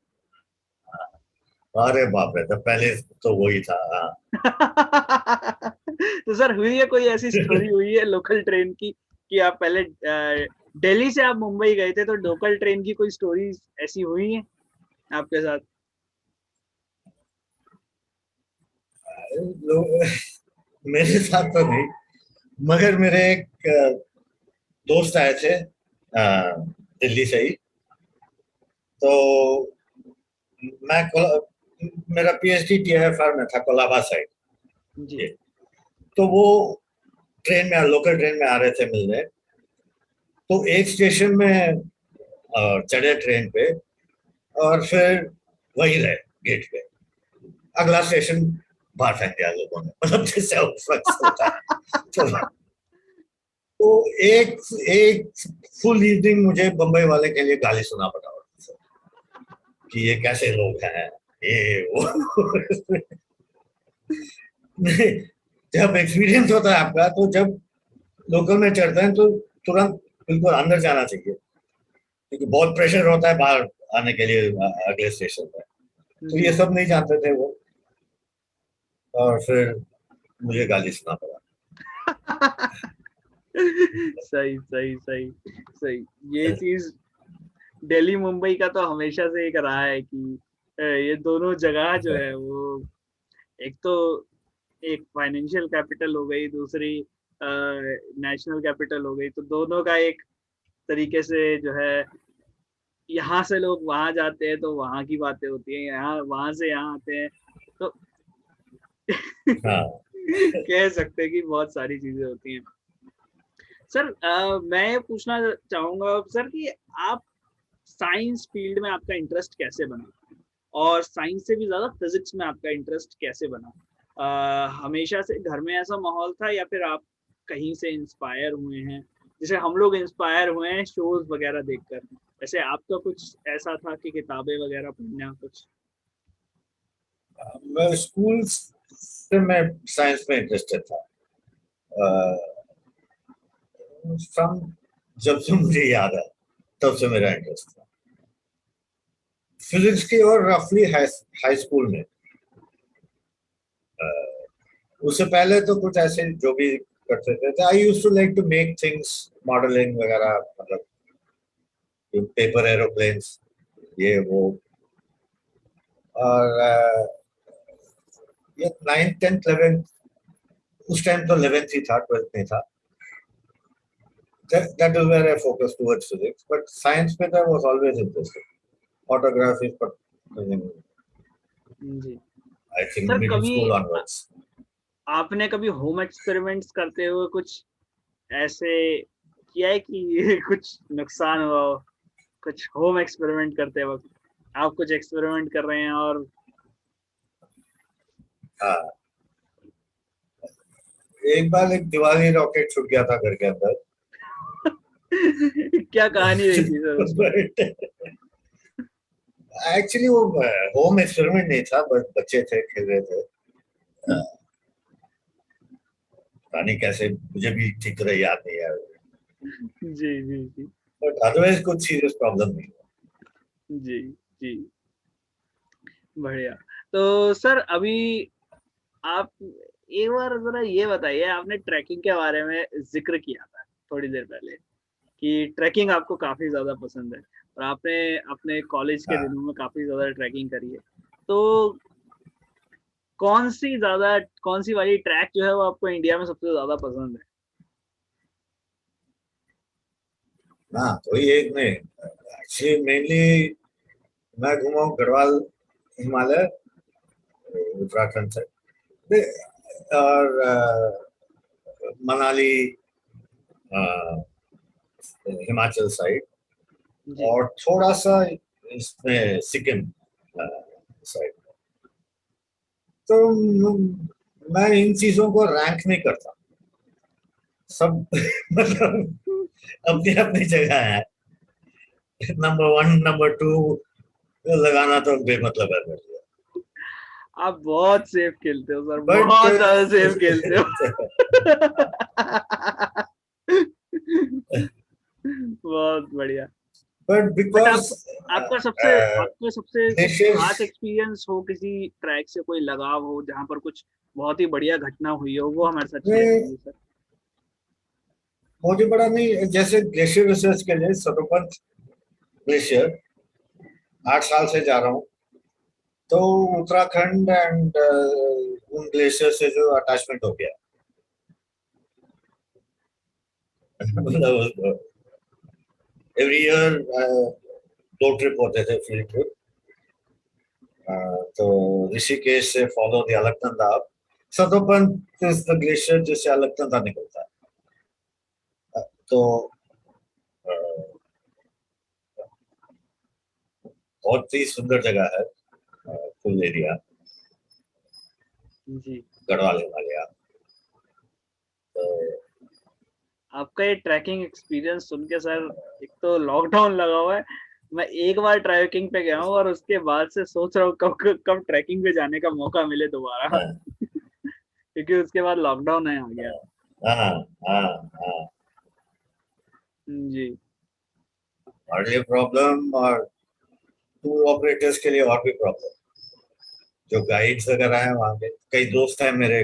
अरे बाप रे, तो पहले तो वही था। हाँ। तो सर हुई है कोई ऐसी स्टोरी हुई है लोकल ट्रेन की कि आप पहले दिल्ली से आप मुंबई गए थे तो लोकल ट्रेन की कोई स्टोरीज़ ऐसी हुई हैं आपके साथ? लोग मेरे साथ तो नहीं, मगर मेरे एक दोस्त आए थे दिल्ली से ही। तो मैं मेरा पीएचडी टीआईएफआर में था, कोलाबा साइड। जी, तो वो ट्रेन में लोकल ट्रेन में आ रहे थे मिलने। तो एक स्टेशन में चढ़े ट्रेन पे, और फिर वहीं रहे गेट पे। अगला स्टेशन बाहर फेंक दिया लोगों ने, मतलब जैसे उस वक्त होता है। तो, तो एक एक फुल इवनिंग मुझे बम्बई वाले के लिए गाली सुना पड़ा कि ये कैसे लोग हैं, ये वो। जब एक्सपीरियंस होता है आपका, तो जब लोकल में चढ़ते हैं तो तुरंत बिल्कुल अंदर जाना चाहिए, क्योंकि बहुत प्रेशर होता है बाहर आने के लिए अगले स्टेशन पे। तो ये जी। सब नहीं जानते थे वो, और फिर मुझे गाली सुना पड़ा। सही, सही, सही, सही। ये चीज़ दिल्ली मुंबई का तो हमेशा से एक रहा है कि ये दोनों जगह जो है वो एक तो एक फाइनेंशियल कैपिटल हो गई, दूसरी नेशनल कैपिटल हो गई, तो दोनों का एक तरीके से जो है यहाँ से लोग वहाँ जाते हैं तो वहाँ की बातें होती हैं, यहाँ वहाँ से यहाँ आते हैं तो हाँ कह सकते हैं कि बहुत सारी चीजें होती हैं। सर मैं ये पूछना चाहूँगा सर कि आप साइंस फील्ड में आपका इंटरेस्ट कैसे बना? और साइंस से भी ज़्यादा फिज़िक्स में आपका इंटरेस्ट कैसे बना? हमेशा से घर में ऐसा माहौल था या फिर आप कहीं से इंस्पायर हुए हैं? जैसे हम लोग इंस्पायर हुए हैं शोज़ वगैरह देखकर। वैसे आपका कुछ ऐसा था कि किताबें वगैरह पढ़ना कुछ? मैं स्कूल से मैं साइंस में इंटरेस्टेड था। फ्रॉम जब से मुझे याद है तब से मेरा इंटरेस्ट था फिजिक्स की। और रफली हाई स्कूल में, उससे पहले तो कुछ ऐसे जो भी करते थे, I used to like to make things, modelling वगैरह, मतलब पेपर एरोप्लेन्स, ये वो। और ये 9th 10th 11th, उस टाइम तो 11th ही था, 12th नहीं था। That is where I focused towards physics, but science में I was always interested. Photography, but जी। I think सर middle कभी school onwards. आपने कभी होम एक्सपेरिमेंट्स करते हुए कुछ ऐसे किया है कि कुछ नुकसान हुआ हो? कुछ होम एक्सपेरिमेंट करते वक़्त, आप कुछ एक्सपेरिमेंट कर रहे हैं और हाँ, एक बार एक दिवाली रॉकेट छूट गया था घर के अंदर। क्या कहानी रही थी सर उसमें? एक्चुअली वो होम एक्सपेरिमेंट नहीं था, बस बच्चे थे, खेल रहे थे। पता नहीं कैसे, मुझे भी ठीक तरह याद नहीं है, जी, जी, जी। बट अदरवाइज कुछ सीरियस प्रॉब्लम नहीं हुआ। जी, जी। बढ़िया। तो सर अभी आप एक बार ज़रा ये बताइए, आपने ट्रैकिंग के बारे में ज़िक्र किया था थोड़ी देर पहले कि ट्रैकिंग आपको काफ़ी ज़्यादा पसंद है और आपने अपने कॉलेज के हाँ, दिनों में काफ़ी ज़्यादा ट्रैकिंग करी है। तो कौन-सी वाली ट्रैक जो है वो आपको इंडिया में सबसे ज़्यादा पसंद है? हाँ, तो ये एक नहीं, एक्चुअली मेनली मैं घूमा हूँ गढ़वाल, हिमालय, उत्तराखंड से, और मनाली, हिमाचल साइड, जी। और थोड़ा सा इसमें सिक्किम साइड। तो मैं इन चीजों को रैंक नहीं करता, सब मतलब अपनी अपनी जगह है। नंबर 1 नंबर 2 लगाना तो बेमतलब है मेरे लिए। आप बहुत सेफ खेलते हो सर, बट बहुत ज़्यादा सेफ खेलते हो। बहुत बढ़िया। बट बट बिकॉज आपका सबसे आपका सबसे कुछ ग्लेशियर्स, खास एक्सपीरियंस हो किसी ट्रैक से, कोई लगाव हो जहाँ पर कुछ बहुत ही बढ़िया घटना हुई हो, वो हमारे साथ शेयर में करिए सर। मुझे बड़ा नहीं, जैसे ग्लेशियर रिसर्च के लिए सतोपंथ ग्लेशियर 8 साल से जा रहा हूँ, तो उत्तराखंड एंड उन ग्लेशियर से जो अटैचमेंट हो गया, मतलब एवरी ईयर 2 ट्रिप होते थे, फील्ड ट्रिप। तो ऋषिकेश से follow the Alaknanda up, Satopanth is the glacier जिससे अलकनंदा निकलता है। तो बहुत ही सुंदर जगह है, फुल एरिया, जी। गढ़वाल हिमालय। तो आपका ये ट्रैकिंग एक्सपीरियंस सुन के सर, एक तो लॉकडाउन लगा हुआ है, मैं एक बार ट्रैकिंग पे गया हूँ और उसके बाद से सोच रहा हूँ कब कब ट्रैकिंग पे जाने का मौका मिले दोबारा। हाँ क्योंकि उसके बाद लॉकडाउन है आ गया। हाँ हाँ हाँ, जी। और ये प्रॉब्लम, और टूर ऑपरेटर्स के लिए और भी प्रॉब्लम, जो गाइड्स वगैरह हैं वहाँ के, कई दोस्त हैं मेरे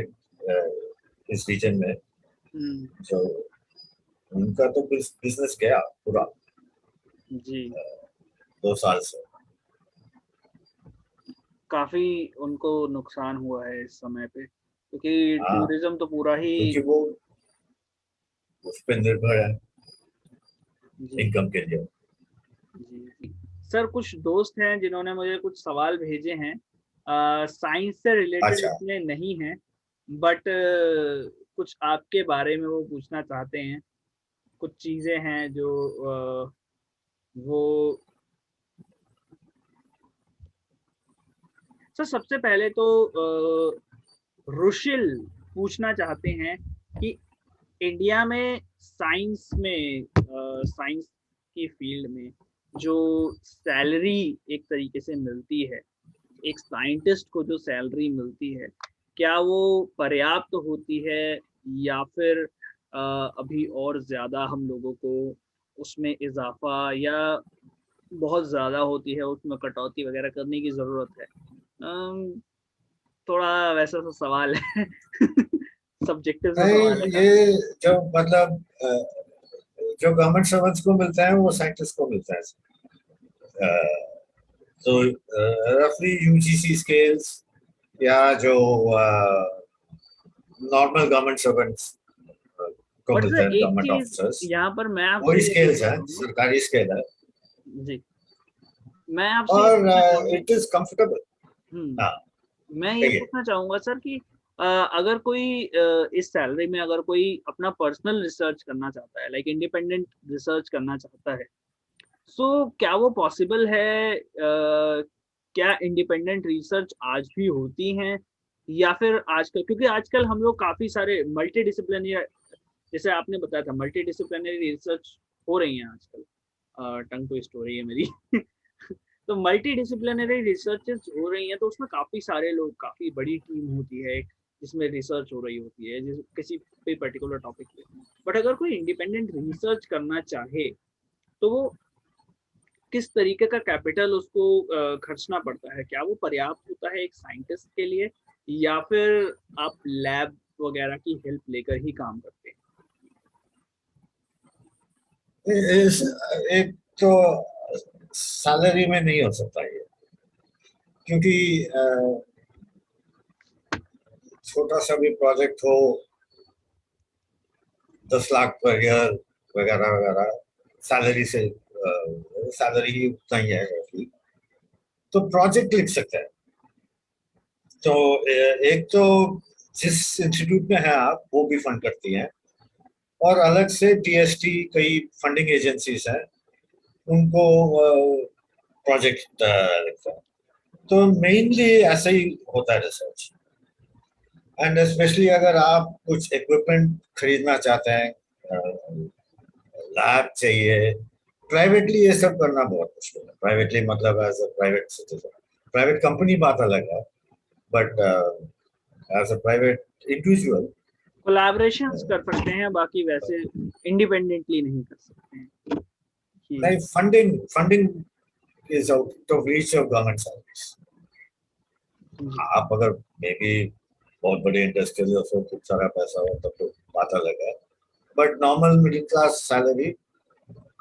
इस रीजन में, हुँ। जो उनका तो बिजनेस गया पूरा। जी। 2 साल से। काफी उनको नुकसान हुआ है इस समय पे, क्योंकि हाँ, टूरिज्म तो पूरा ही। क्योंकि वो उस पर निर्भर है जी इनकम के लिए। जी जी। सर कुछ दोस्त हैं जिन्होंने मुझे कुछ सवाल भेजे हैं, साइंस से रिलेटेड अच्छा, इतने नहीं हैं, बट कुछ आपके बारे में वो पूछना चाहते हैं। कुछ चीज़ें हैं जो वो सर सबसे पहले तो रुशिल पूछना चाहते हैं कि इंडिया में साइंस की फील्ड में जो सैलरी एक तरीके से मिलती है, एक साइंटिस्ट को जो सैलरी मिलती है, क्या वो पर्याप्त होती है या फिर अभी और ज़्यादा हम लोगों को उसमें इज़ाफ़ा या बहुत ज़्यादा होती है, उसमें कटौती वग़ैरह करने की ज़रूरत है? अम, थोड़ा वैसा-सा सवाल है। सब्जेक्टिव सा नहीं, सवाल है ये काफ़ी। जो मतलब जो गवर्नमेंट सर्वेंट्स को मिलता है वो साइंटिस्ट को मिलता है। तो रफली यूजीसी स्केल्स या जो नॉर्मल गवर्नमेंट सर्वेंट्स को बट मिलते सर हैं, एक गवर्नमेंट चीज़ ऑफिसर्स, यहाँ पर मैं आपसे वही ये स्केल्स पूछना है, चाहूँगा। सरकारी स्केल है। जी, मैं आपसे ये और पूछना चाहूँगा। It is comfortable. हुँ, हाँ, मैं ये कहिए। पूछना चाहूँगा सर कि अगर कोई इस सैलरी में अगर कोई अपना पर्सनल रिसर्च करना चाहता है, लाइक इंडिपेंडेंट रिसर्च करना चाहता है, सो क्या वो पॉसिबल है? क्या इंडिपेंडेंट रिसर्च आज भी होती हैं? या फिर आजकल, क्योंकि आजकल हम लोग काफ़ी सारे मल्टी डिसिप्लिनरी, जैसे आपने बताया था, मल्टी डिसिप्लिनरी रिसर्च हो रही हैं आजकल। टंग ट्विस्ट हो रही है मेरी। तो मल्टी डिसिप्लिनरी रिसर्चेज़ हो रही हैं, तो उसमें काफ़ी सारे लोग, काफ़ी बड़ी टीम होती है, जिसमें रिसर्च हो रही होती है, जिस किसी भी पर्टिकुलर टॉपिक पे। बट अगर कोई इंडिपेंडेंट रिसर्च करना चाहे, तो वो किस तरीके का कैपिटल उसको खर्चना पड़ता है? क्या वो पर्याप्त होता है एक साइंटिस्ट के लिए, या फिर आप लैब वगैरह की हेल्प लेकर ही काम करते हैं? इस एक तो सैलरी में नहीं हो सकता ये, क्योंकि छोटा सा भी प्रोजेक्ट हो, 10 लाख पर ईयर वगैरह वगैरह, सैलरी से सैलरी ही उतना ही है roughly। तो प्रोजेक्ट लिख सकते हैं। तो एक तो जिस इंस्टीट्यूट में है आप, वो भी फंड करती हैं, और अलग से टीएसटी, कई फंडिंग एजेंसीज हैं, उनको प्रोजेक्ट लिखते हैं। तो मेनली ऐसा ही होता है रिसर्च। एंड स्पेशली अगर आप कुछ इक्विपमेंट खरीदना चाहते हैं, लैब चाहिए, प्राइवेटली ये सब करना बहुत मुश्किल है। प्राइवेटली मतलब as a private citizen, private company बात अलग है, but as a private individual, collaborations कर सकते हैं, बाकी वैसे इंडिपेंडेंटली नहीं कर सकते हैं। जी, नहीं, funding funding is out of reach of government service. जी, आप अगर मे बी बहुत बड़े इंडस्ट्रियलिस्ट हो, खूब सारा पैसा हो, तब तो बात अलग है, but normal middle class salary,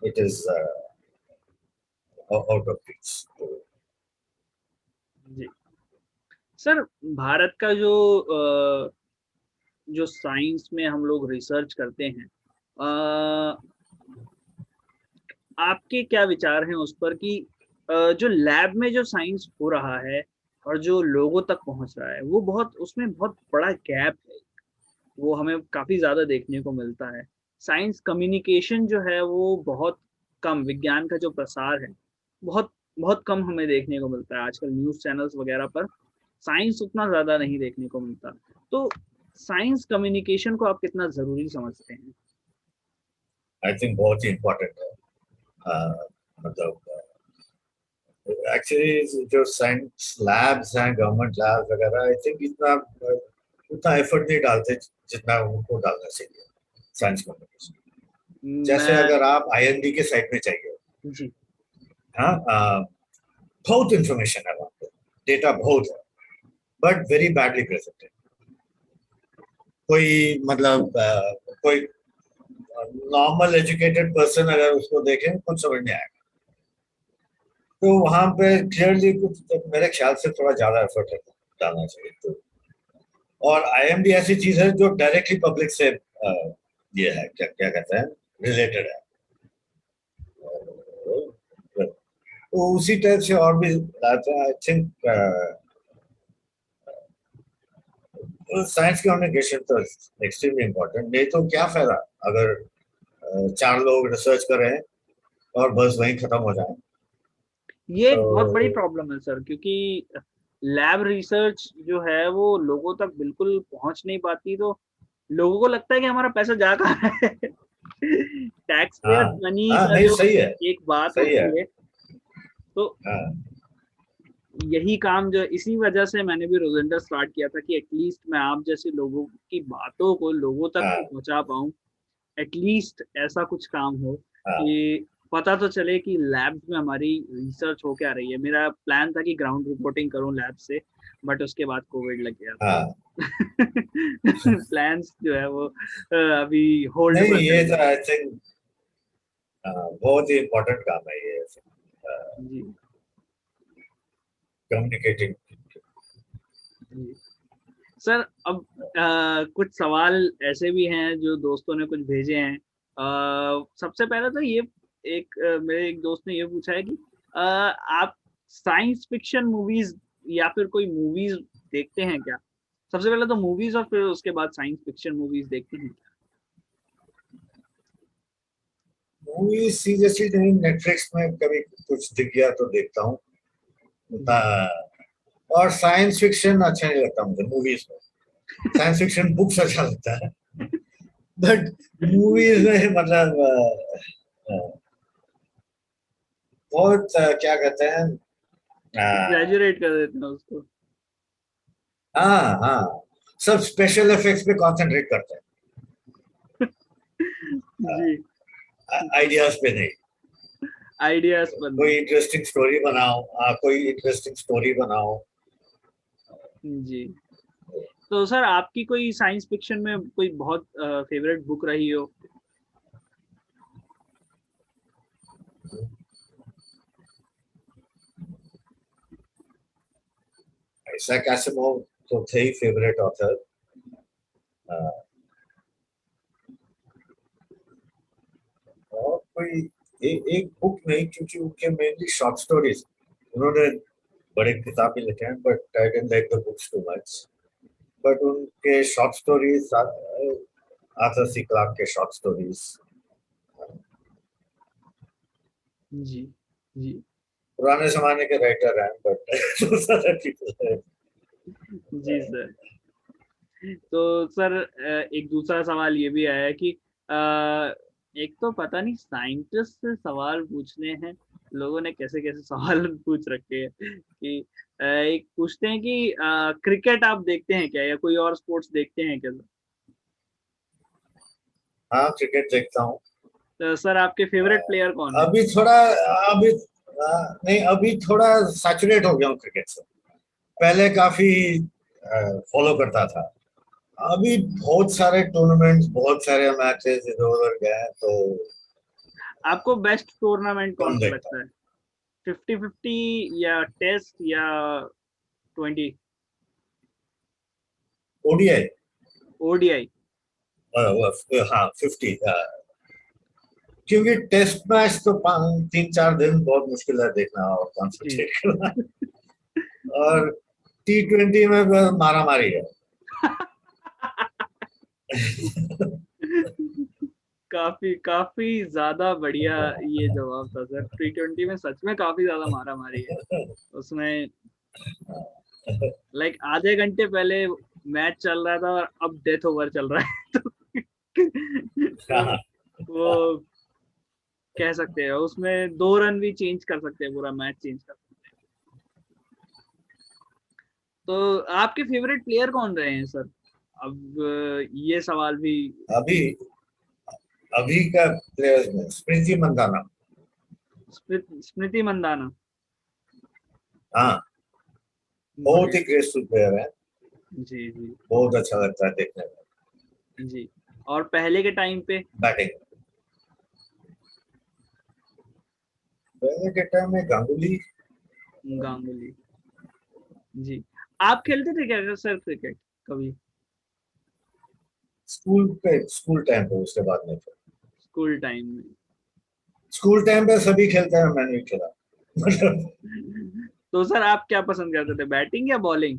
it is out of reach. जी। सर भारत का जो साइंस में हम लोग रिसर्च करते हैं, अ, आपके क्या विचार हैं उस पर कि जो लैब में जो साइंस हो रहा है और जो लोगों तक पहुँच रहा है, वो बहुत, उसमें बहुत बड़ा गैप है। वो हमें काफ़ी ज़्यादा देखने को मिलता है। साइंस कम्युनिकेशन जो है वो बहुत कम, विज्ञान का जो प्रसार है, बहुत बहुत कम हमें देखने को मिलता है। आजकल न्यूज़ चैनल्स वग़ैरह पर साइंस उतना ज़्यादा नहीं देखने को मिलता। तो साइंस कम्युनिकेशन को आप कितना ज़रूरी समझते हैं? आई थिंक बहुत ही इम्पोर्टेंट है। मतलब एक्चुअली जो साइंस लैब्स हैं, गवर्नमेंट लैब्स वगैरह, आई थिंक इतना उतना एफर्ट नहीं डालते जितना उनको डालना चाहिए साइंस कम्युनिकेशन। जैसे मैं अगर आप आईएनडी के साइड में चाहिए, जी, हाँ, बहुत इंफॉर्मेशन है वहाँ पे, डेटा बहुत है, बट वेरी बैडली प्रेजेंटेड। कोई मतलब कोई नॉर्मल एजुकेटेड पर्सन अगर उसको देखें, कुछ समझ नहीं आएगा। तो वहां पे क्लियरली कुछ मेरे ख्याल से थोड़ा ज्यादा एफर्ट डालना चाहिए। तो और आईएमडी ऐसी चीज है जो डायरेक्टली पब्लिक से ये है, क्या क्या कहते हैं, रिलेटेड है। तो उसी टाइप से और भी आई थिंक साइंस कम्युनिकेशन तो एक्सट्रीमली इम्पोर्टेंट। नहीं तो क्या फायदा अगर चार लोग रिसर्च कर रहे हैं और बस वहीं खत्म हो जाए। ये एक बहुत बड़ी तो प्रॉब्लम है सर, क्योंकि लैब रिसर्च जो है वो लोगों तक बिल्कुल पहुँच नहीं पाती, तो लोगों को लगता है कि हमारा पैसा जा कहाँ है। टैक्स हाँ, पेयर मनी हाँ, का नहीं जो सही है, एक बात सही है। होती है, तो हाँ, यही काम जो इसी वजह से मैंने भी रोजेंडर स्टार्ट किया था कि एटलीस्ट मैं आप जैसे लोगों की बातों को लोगों तक तो हाँ, पहुँचा पाऊँ। एटलीस्ट ऐसा कुछ काम हो हाँ, कि पता तो चले कि लैब्स में हमारी रिसर्च हो क्या रही है। मेरा प्लान था कि ग्राउंड रिपोर्टिंग करूँ लैब से, बट उसके बाद कोविड लग गया तो हाँ। प्लान्स जो है वो अभी होल्ड नहीं, पर ये चल गए। तो आई थिंक बहुत ही इम्पोर्टेंट काम है ये, जी, कम्युनिकेटिंग। जी। सर अब कुछ सवाल ऐसे भी हैं जो दोस्तों ने कुछ भेजे हैं। सबसे पहले तो ये मेरे एक दोस्त ने ये पूछा है कि आप साइंस फिक्शन मूवीज या फिर कोई मूवीज देखते हैं क्या? सबसे पहले तो मूवीज और फिर उसके बाद साइंस फिक्शन मूवीज देखते हैं क्या? मूवी सीरियसली नहीं, नेटफ्लिक्स में कभी कुछ दिख गया तो देखता हूँ। जी। और साइंस फिक्शन अच्छा नहीं लगता मुझे मूवीज में। साइंस फिक्शन बुक्स अच्छा लगता है, बट मूवीज में मतलब बहुत क्या कहते हैं, अ, एग्जैजुरेट कर देते हैं उसको। हाँ, हाँ, सब स्पेशल इफेक्ट्स पे कंसंट्रेट करते हैं, जी, आइडियाज पे नहीं। आइडियाज पर कोई नहीं। इंटरेस्टिंग स्टोरी बनाओ, कोई इंटरेस्टिंग स्टोरी बनाओ। जी। तो सर आपकी कोई साइंस फिक्शन में कोई बहुत फेवरेट बुक रही हो? आइजैक एसिमोव तो थे ही फेवरेट ऑथर। और कोई एक बुक नहीं, क्योंकि उनके मेनली शॉर्ट स्टोरीज। उन्होंने बड़े किताब भी लिखे हैं, but I didn't like the books too much. But उनके short stories, Arthur C Clarke के शॉर्ट स्टोरीज, जी, जी। पुराने जमाने के राइटर हैं, बट दूसरा people है। जी सर। तो सर एक दूसरा सवाल ये भी आया है कि एक तो पता नहीं साइंटिस्ट से सवाल पूछने हैं, लोगों ने कैसे-कैसे सवाल पूछ रखे हैं कि एक पूछते हैं कि क्रिकेट आप देखते हैं क्या या कोई और स्पोर्ट्स देखते हैं क्या? हाँ, क्रिकेट देखता हूँ। तो सर आपके फेवरेट प्लेयर कौन है? अभी थोड़ा, अभी नहीं, अभी थोड़ा सैचुरेट हो गया हूँ क्रिकेट से। पहले काफी फॉलो करता था। अभी बहुत सारे टूर्नामेंट्स, बहुत सारे मैचेस इधर उधर गए हैं, तो आपको बेस्ट टूर्नामेंट कम कौन-सा देखता लगता है? 50-50 या टेस्ट या 20 हूँ। ODI, ODI? हाँ, 50। क्योंकि टेस्ट मैच तो 3-4 दिन बहुत मुश्किल है देखना और जी। कॉन्सेंट्रेट करना। और T20 में मारा मारी है। काफ़ी काफ़ी ज़्यादा बढ़िया ये जवाब था सर। टी-20 में सच में काफ़ी ज़्यादा मारा-मारी है। उसमें लाइक आधे घंटे पहले मैच चल रहा था और अब डेथ ओवर चल रहा है। तो हाँ, वो कह सकते हैं उसमें 2 रन भी चेंज कर सकते हैं, पूरा मैच चेंज कर सकते हैं। तो आपके फेवरेट प्लेयर कौन रहे हैं सर? अब ये सवाल भी अभी अभी का प्लेयर्स में स्मृति मंदाना। स्मृति मंदाना। हाँ, बहुत ही बढ़िया। ग्रेसफुल प्लेयर है। जी, जी, बहुत अच्छा लगता है देखने में। जी। और पहले के टाइम पे बैटिंग पहले के टाइम में गांगुली। गांगुली जी। आप खेलते थे क्या सर क्रिकेट कभी? स्कूल टाइम पे, उसके बाद नहीं खेला। स्कूल टाइम में? स्कूल टाइम पे सभी खेलते हैं, मैंने नहीं खेला। मतलब तो सर आप क्या पसंद करते थे, बैटिंग या बॉलिंग?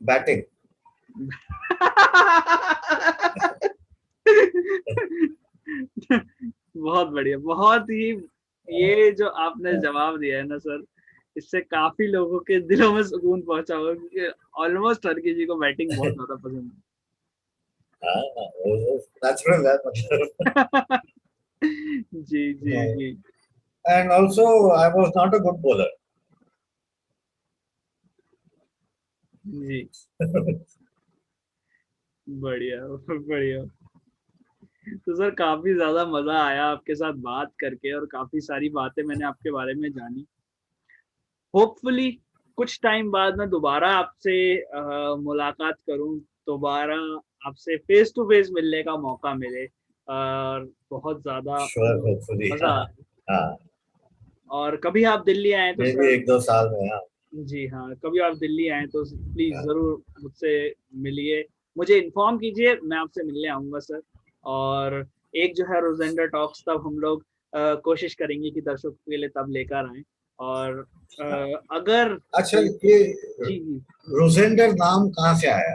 बैटिंग। बहुत बढ़िया, बहुत ही। ये जो आपने जवाब दिया है ना सर, इससे काफी लोगों के दिलों में सुकून पहुंचा होगा, क्योंकि ऑलमोस्ट हर किसी को बैटिंग बहुत ज्यादा पसंद नेचुरल है मतलब। है। जी जी जी and also I was not a good bowler. जी। बढ़िया बढ़िया। तो सर काफी ज्यादा मजा आया आपके साथ बात करके, और काफी सारी बातें मैंने आपके बारे में जानी। होपफुली कुछ टाइम बाद मैं दोबारा आपसे मुलाकात करूं, दोबारा आपसे फेस टू फेस मिलने का मौका मिले, और बहुत ज़्यादा श्योर, होपफुली। मज़ा हाँ। आए। हाँ, और कभी आप दिल्ली आएँ तो मे भी सर, 1-2 साल में। हाँ। जी हाँ, कभी आप दिल्ली आएँ तो प्लीज़ हाँ। ज़रूर मुझसे मिलिए। मुझे इन्फॉर्म कीजिए, मैं आपसे मिलने आऊँगा सर। और एक जो है रोज़ेंडर टॉक्स, तब हम लोग कोशिश करेंगे कि दर्शकों के लिए तब लेकर आएँ। और अगर अच्छा, कोई, ये जी, जी। रोजेंडर नाम कहाँ से आया?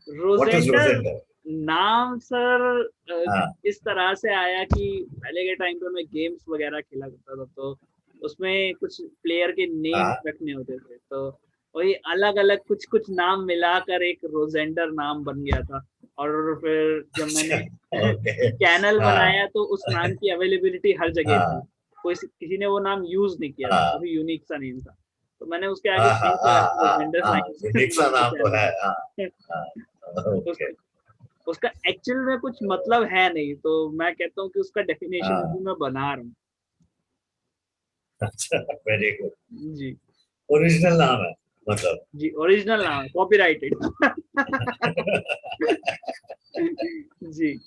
व्हाट इज रोज़ेंडर रोजेंडर? नाम सर हाँ। इस तरह से आया कि पहले के टाइम पे मैं गेम्स वगैरह खेला करता था, तो उसमें कुछ प्लेयर के नेम्स हाँ। रखने होते थे, तो वही अलग-अलग कुछ-कुछ नाम मिलाकर एक रोज़ेंडर नाम बन गया था। और फिर जब अच्छा। मैंने ओके। चैनल हाँ। बनाया तो उस नाम की अवेलेबिलिटी हर जगह थी। हाँ। किसी ने वो नाम यूज़ नहीं किया था, हाँ। काफ़ी यूनिक सा नेम था। तो मैंने उसके आगे हाँ। हाँ। साइन हाँ। लगा के हाँ। रोज़ेंडर हाँ, साइन से यूनिक सा नाम से नाम तो चैनल है। हाँ। बना। हाँ। उस ओके। उसका एक्चुअल में कुछ मतलब है नहीं, तो मैं कहता हूँ कि उसका डेफ़िनेशन हाँ। अभी मैं बना रहा हूँ। अच्छा, वेरी गुड। जी, ओरिजिनल नाम है मतलब। जी, ओरिजिनल नाम है, कॉपीराइटेड। जी,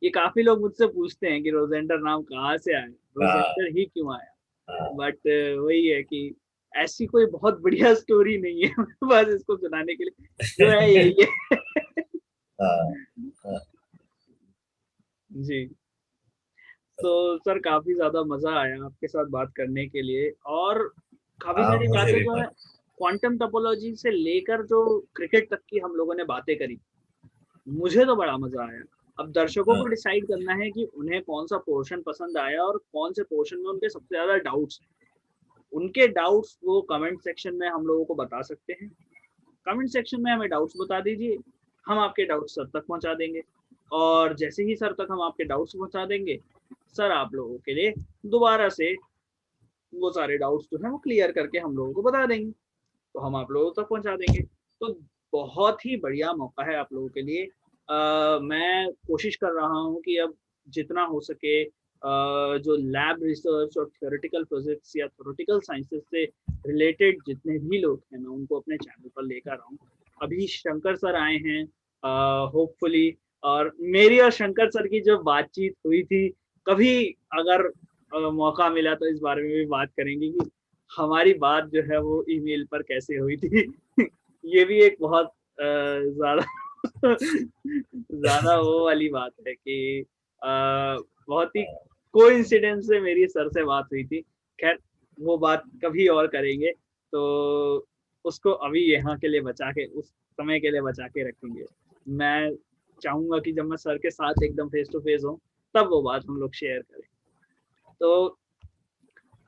ये काफ़ी लोग मुझसे पूछते हैं कि रोज़ेंडर नाम कहाँ से आया? हाँ। रोज़ेंडर ही क्यों आया? हाँ। बट वही है कि ऐसी कोई बहुत बढ़िया स्टोरी नहीं है बस इसको सुनाने के लिए, जो है यही है। हाँ। हाँ। जी। तो सर काफ़ी ज़्यादा मज़ा आया आपके साथ बात करने के लिए, और काफ़ी हाँ, सारी मुझे बातें भी जो है क्वांटम टोपोलॉजी से लेकर जो क्रिकेट तक की हम लोगों ने बातें करी, मुझे तो बड़ा मज़ा आया। अब दर्शकों को हाँ। डिसाइड करना है कि उन्हें कौन-सा पोर्शन पसंद आया और कौन से पोर्शन में उनके सबसे ज़्यादा डाउट्स हैं। उनके डाउट्स वो कमेंट सेक्शन में हम लोगों को बता सकते हैं। कमेंट सेक्शन में हमें डाउट्स बता दीजिए, हम आपके डाउट्स सर तक पहुँचा देंगे। और जैसे ही सर तक हम आपके डाउट्स पहुँचा देंगे, सर आप लोगों के लिए दोबारा से वो सारे डाउट्स जो हैं वो क्लियर करके हम लोगों को बता देंगे, तो हम आप लोगों तक पहुँचा देंगे। तो बहुत ही बढ़िया मौका है आप लोगों के लिए। मैं कोशिश कर रहा हूँ कि अब जितना हो सके जो लैब रिसर्च और थ्योरेटिकल प्रोजेक्ट्स या थ्योरेटिकल साइंसेज़ से रिलेटेड जितने भी लोग हैं, मैं उनको अपने चैनल पर लेकर आऊँ। अभी शंकर सर आए हैं होपफुली, और मेरी और शंकर सर की जो बातचीत हुई थी, कभी अगर मौका मिला तो इस बारे में भी बात करेंगे कि हमारी बात जो है वो ईमेल पर कैसे हुई थी। ये भी एक बहुत ज़्यादा ज़्यादा वो वाली बात है कि बहुत ही कोइंसिडेंस से मेरी सर से बात हुई थी। ख़ैर वो बात कभी और करेंगे, तो उसको अभी यहाँ के लिए बचा के, उस समय के लिए बचा के रखेंगे। मैं चाहूँगा कि जब मैं सर के साथ एकदम फ़ेस टू फ़ेस हूँ, तब वो बात हम लोग शेयर करें। तो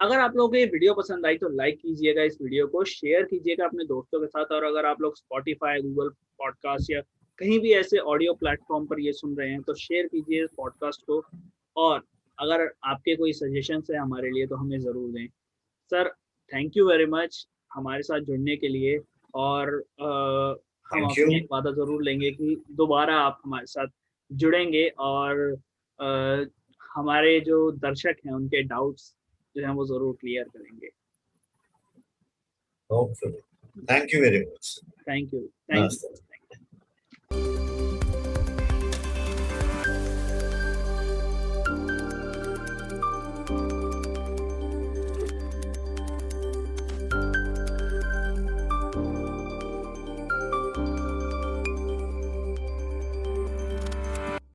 अगर आप लोगों को ये वीडियो पसंद आई तो लाइक कीजिएगा इस वीडियो को, शेयर कीजिएगा अपने दोस्तों के साथ, और अगर आप लोग स्पॉटिफ़ाई, गूगल पॉडकास्ट या कहीं भी ऐसे ऑडियो प्लेटफ़ॉर्म पर ये सुन रहे हैं, तो शेयर कीजिए इस पॉडकास्ट को। और अगर आपके कोई सजेशंस हैं हमारे लिए तो हमें ज़रूर दें। Sir, thank you very much हमारे साथ जुड़ने के लिए, और हम थैंक यू। आपसे एक वादा ज़रूर लेंगे कि दोबारा आप हमारे साथ जुड़ेंगे, और अ, हमारे जो दर्शक हैं उनके डाउट्स जो हैं वो ज़रूर क्लियर करेंगे। Hopefully. Thank you very much. Thank you, thank you, नमस्ते।